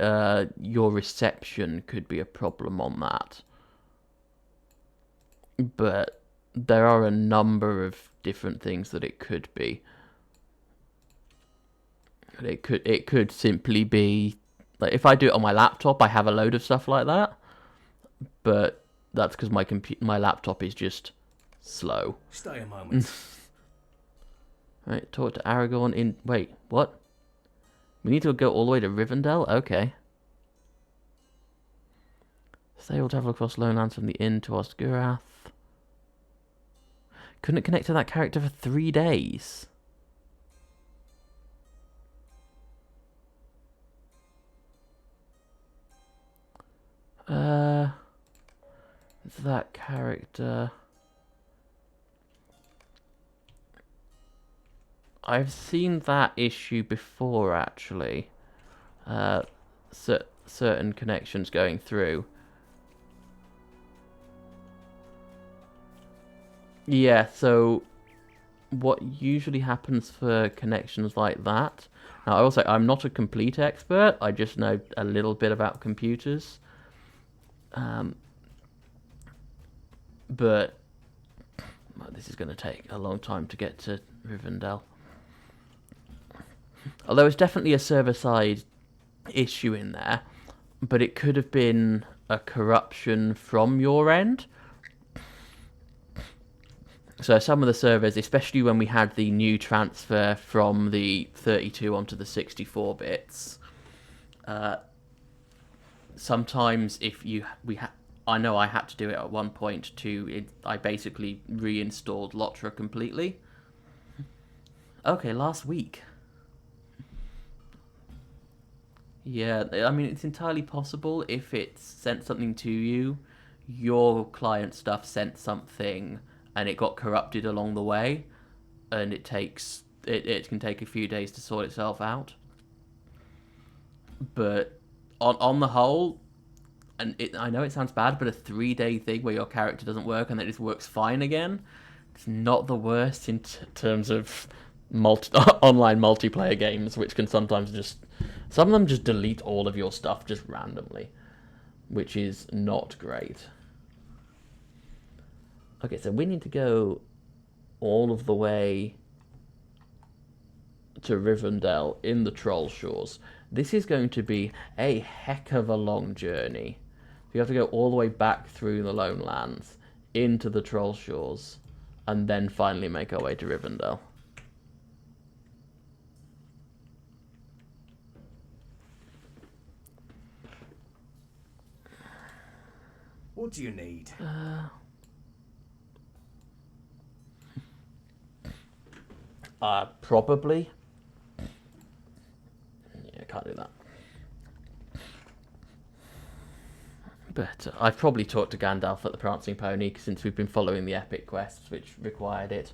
your reception could be a problem on that. But there are a number of different things that it could be. It could simply be... Like, if I do it on my laptop, I have a load of stuff like that. But that's because my laptop is just slow. Stay a moment. Right, talk to Aragorn in... Wait, what? We need to go all the way to Rivendell? Okay. Say we'll travel across Lowlands from the inn to Osgurath. Couldn't connect to that character for 3 days. It's that character. I've seen that issue before, actually. Certain connections going through. Yeah, so what usually happens for connections like that... Now, I will say, I'm not a complete expert. I just know a little bit about computers. But well, this is going to take a long time to get to Rivendell. Although it's definitely a server-side issue in there, but it could have been a corruption from your end. So some of the servers, especially when we had the new transfer from the 32 onto the 64 bits, sometimes if you I know I had to do it at one point I basically reinstalled LOTRO completely. Okay, last week. Yeah, I mean, it's entirely possible if it sent something to you, your client stuff sent something, and it got corrupted along the way, and it can take a few days to sort itself out. But on the whole, and I know it sounds bad, but a 3-day thing where your character doesn't work and then it just works fine again, it's not the worst in terms of online multiplayer games, which can sometimes some of them just delete all of your stuff just randomly, which is not great. Okay, so we need to go all of the way to Rivendell in the Troll Shores. This is going to be a heck of a long journey. You have to go all the way back through the Lone Lands into the Troll Shores and then finally make our way to Rivendell. What do you need? Probably. Yeah, can't do that. But I've probably talked to Gandalf at the Prancing Pony since we've been following the epic quests, which required it.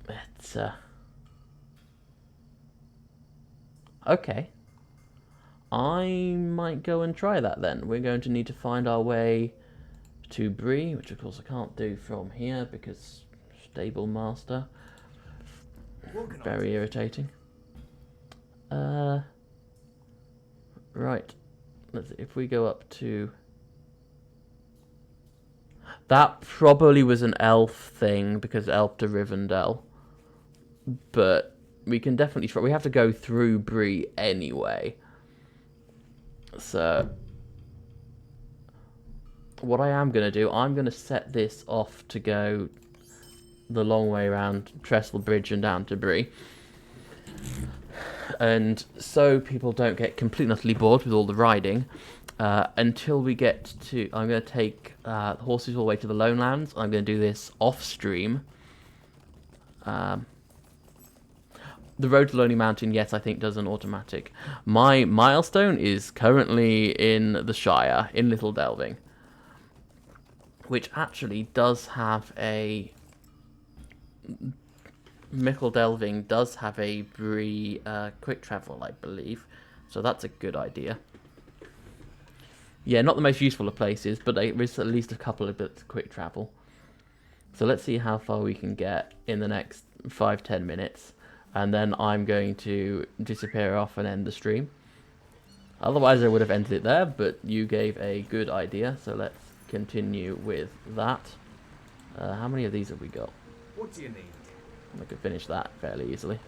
But, okay. I might go and try that then. We're going to need to find our way to Bree, which of course I can't do from here because Stable Master. Very irritating. Right. Let's see, if we go up to... That probably was an elf thing, because elf to Rivendell. But we can definitely try. We have to go through Bree anyway. So... what I am going to do, I'm going to set this off to go the long way around Trestle Bridge and down to Bree. And so people don't get completely utterly bored with all the riding, until we get to... I'm going to take the horses all the way to the Lone Lands. I'm going to do this off-stream. The Road to Lonely Mountain, yes, I think does an automatic. My milestone is currently in the Shire, in Little Delving, which actually does have a... Mickle Delving does have a Bree quick travel, I believe, so that's a good idea. Yeah, not the most useful of places, but there is at least a couple of bits of quick travel. So let's see how far we can get in the next 5-10 minutes, and then I'm going to disappear off and end the stream. Otherwise I would have ended it there, but you gave a good idea, so let's continue with that. How many of these have we got? What do you need? I could finish that fairly easily.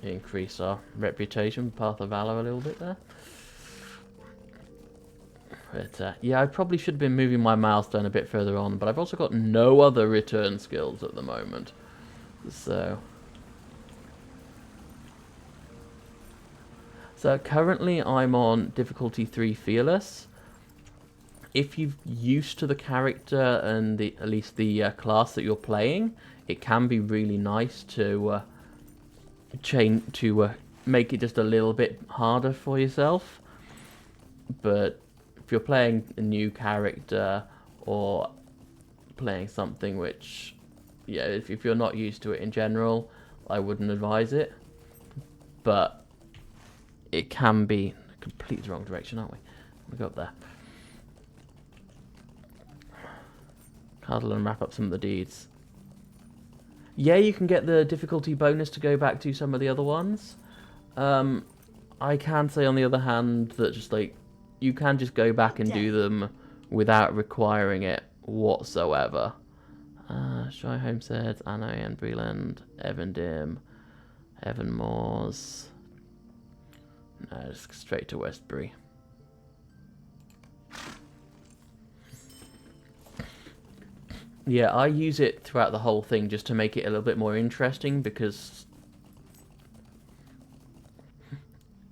Increase our reputation, Path of Valor a little bit there. But yeah, I probably should have been moving my milestone a bit further on, but I've also got no other return skills at the moment. So currently I'm on difficulty 3 Fearless. if you're used to the character and at least the class that you're playing, it can be really nice to make it just a little bit harder for yourself. But if you're playing a new character or playing something which, yeah, if you're not used to it in general, I wouldn't advise it. But it can be completely wrong direction, aren't we? We go up there. Cuddle and wrap up some of the deeds. Yeah, you can get the difficulty bonus to go back to some of the other ones. I can say on the other hand that just like you can just go back and do them without requiring it whatsoever. Shy Homestead, Anno and Breland, Evandim, Evan Moors. No, just straight to Westbury. Yeah, I use it throughout the whole thing just to make it a little bit more interesting because...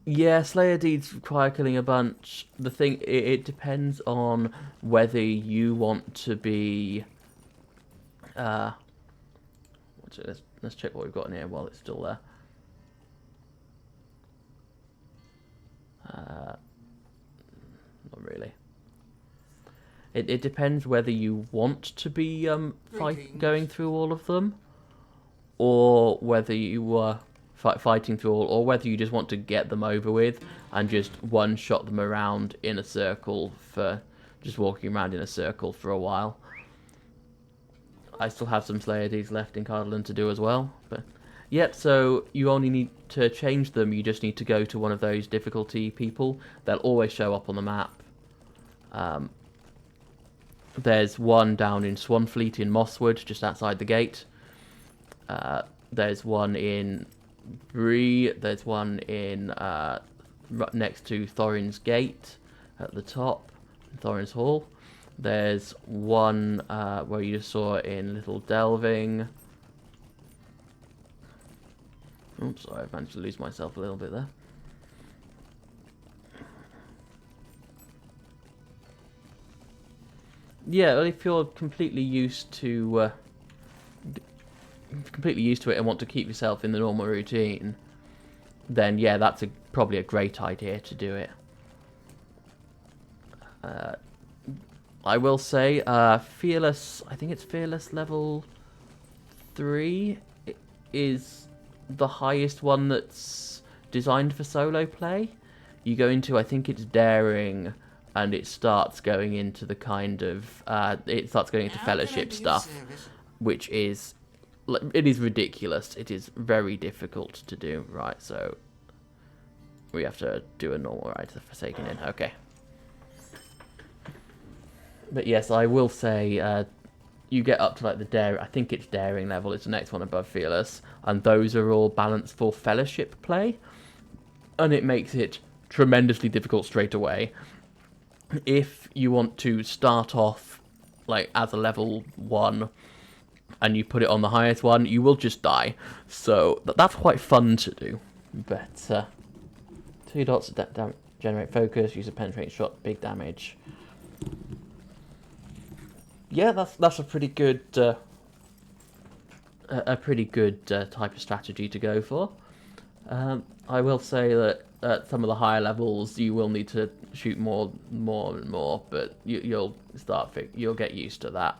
Yeah, Slayer Deeds require killing a bunch. The thing, it depends on whether you want to be... let's check what we've got in here while it's still there. Not really. It depends whether you want to be going through all of them, or whether you are fighting through all, or whether you just want to get them over with and just one-shot them around in a circle for just walking around in a circle for a while. I still have some Slayer Deeds left in Cardland to do as well, but yep. So you only need to change them. You just need to go to one of those difficulty people. They'll always show up on the map. There's one down in Swanfleet in Mosswood, just outside the gate. There's one in Bree. There's one in next to Thorin's Gate at the top, Thorin's Hall. There's one where you just saw in Little Delving. Oops, sorry, I managed to lose myself a little bit there. Yeah, well, if you're completely used to it and want to keep yourself in the normal routine, then yeah, that's probably a great idea to do it. I will say, Fearless, I think it's Fearless level 3 is the highest one that's designed for solo play. You go into, I think it's Daring, and it starts going into the kind of, it starts going into Fellowship stuff, which is, it is ridiculous. It is very difficult to do. Right, so we have to do a normal ride to the Forsaken Inn. Okay. But yes, I will say, you get up to like the Daring, I think it's Daring level, it's the next one above Fearless, and those are all balanced for Fellowship play, and it makes it tremendously difficult straight away. If you want to start off like as a level 1 and you put it on the highest one, you will just die. So that's quite fun to do. But 2 dots to generate focus, use a penetrating shot, big damage. Yeah, that's a pretty good type of strategy to go for. I will say that at some of the higher levels, you will need to shoot more and more, but you'll get used to that.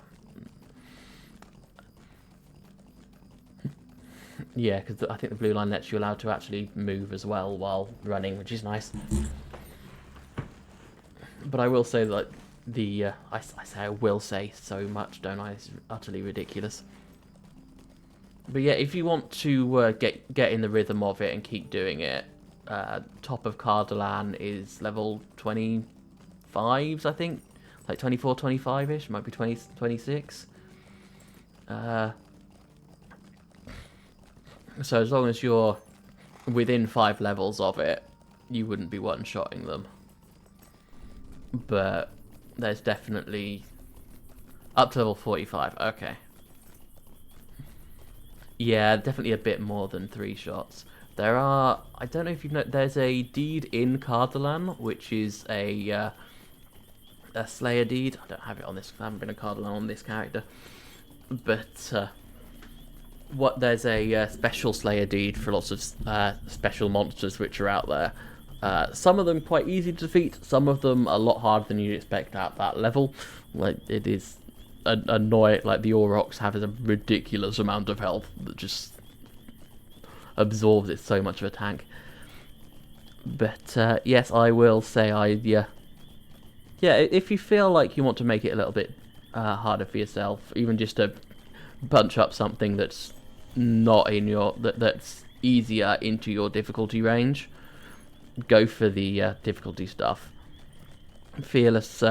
Yeah, because I think the blue line lets you allow to actually move as well while running, which is nice. But I will say that I will say so much, don't I? It's utterly ridiculous. But yeah, if you want to get in the rhythm of it and keep doing it, top of Cardalan is level 25s, I think. Like 24, 25-ish, might be 20, 26. So as long as you're within 5 levels of it, you wouldn't be one-shotting them. But there's definitely... Up to level 45, okay. Yeah, definitely a bit more than 3 shots. There are... I don't know if you've noticed, there's a deed in Cardalan, which is a a Slayer deed. I don't have it on this. I haven't been a card alone on this character, but there's a special Slayer deed for lots of special monsters which are out there. Some of them quite easy to defeat. Some of them a lot harder than you'd expect at that level. Like it is annoying. Like the Aurochs have a ridiculous amount of health that just absorbs it so much of a tank. But yes, I will say if you feel like you want to make it a little bit harder for yourself, even just to bunch up something that's not in your that's easier into your difficulty range, go for the difficulty stuff. Fearless,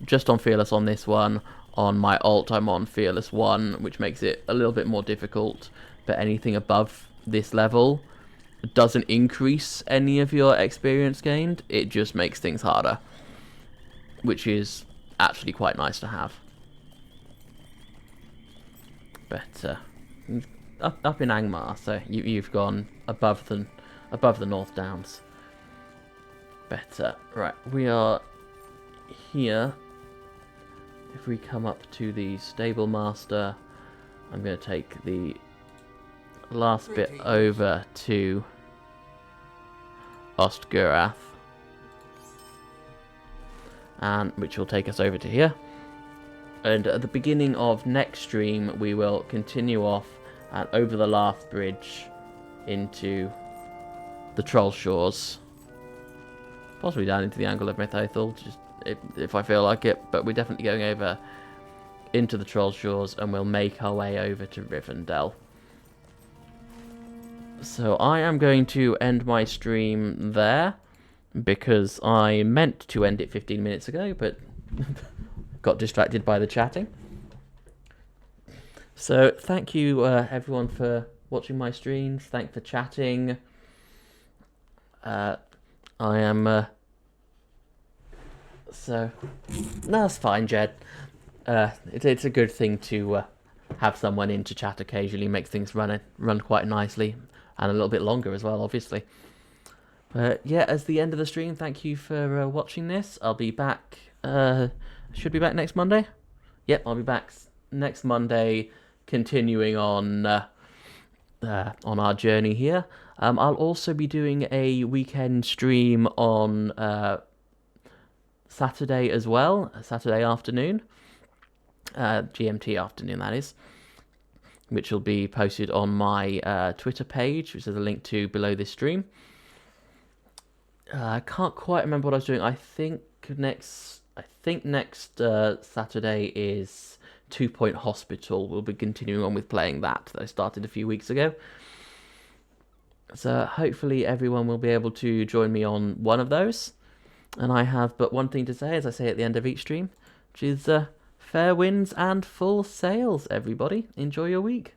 just on Fearless on this one. On my alt, I'm on Fearless 1, which makes it a little bit more difficult. But anything above this level doesn't increase any of your experience gained. It just makes things harder, which is actually quite nice to have. But up in Angmar, so you've gone above the North Downs. But right, we are here. If we come up to the Stable Master, I'm going to take the last bit over to Ostgurath, and which will take us over to here. And at the beginning of next stream, we will continue off and over the last bridge into the Troll Shores, possibly down into the Angle of Mythothel, just if I feel like it. But we're definitely going over into the Troll Shores, and we'll make our way over to Rivendell. So I am going to end my stream there, because I meant to end it 15 minutes ago, but got distracted by the chatting. So thank you everyone for watching my streams. Thanks for chatting. I am so no, that's fine, Jed. It's a good thing to have someone in to chat occasionally. Makes things run quite nicely, and a little bit longer as well, obviously. But yeah, as the end of the stream, thank you for watching this. I'll be back. Should be back next Monday. Yep, I'll be back next Monday, continuing on our journey here. I'll also be doing a weekend stream on Saturday as well, Saturday afternoon, GMT afternoon that is, which will be posted on my Twitter page, which there's a link to below this stream. I can't quite remember what I was doing. I think next Saturday is 2 Point Hospital. We'll be continuing on with playing that I started a few weeks ago. So hopefully everyone will be able to join me on one of those. And I have but one thing to say, as I say at the end of each stream, which is fair winds and full sails, everybody. Enjoy your week.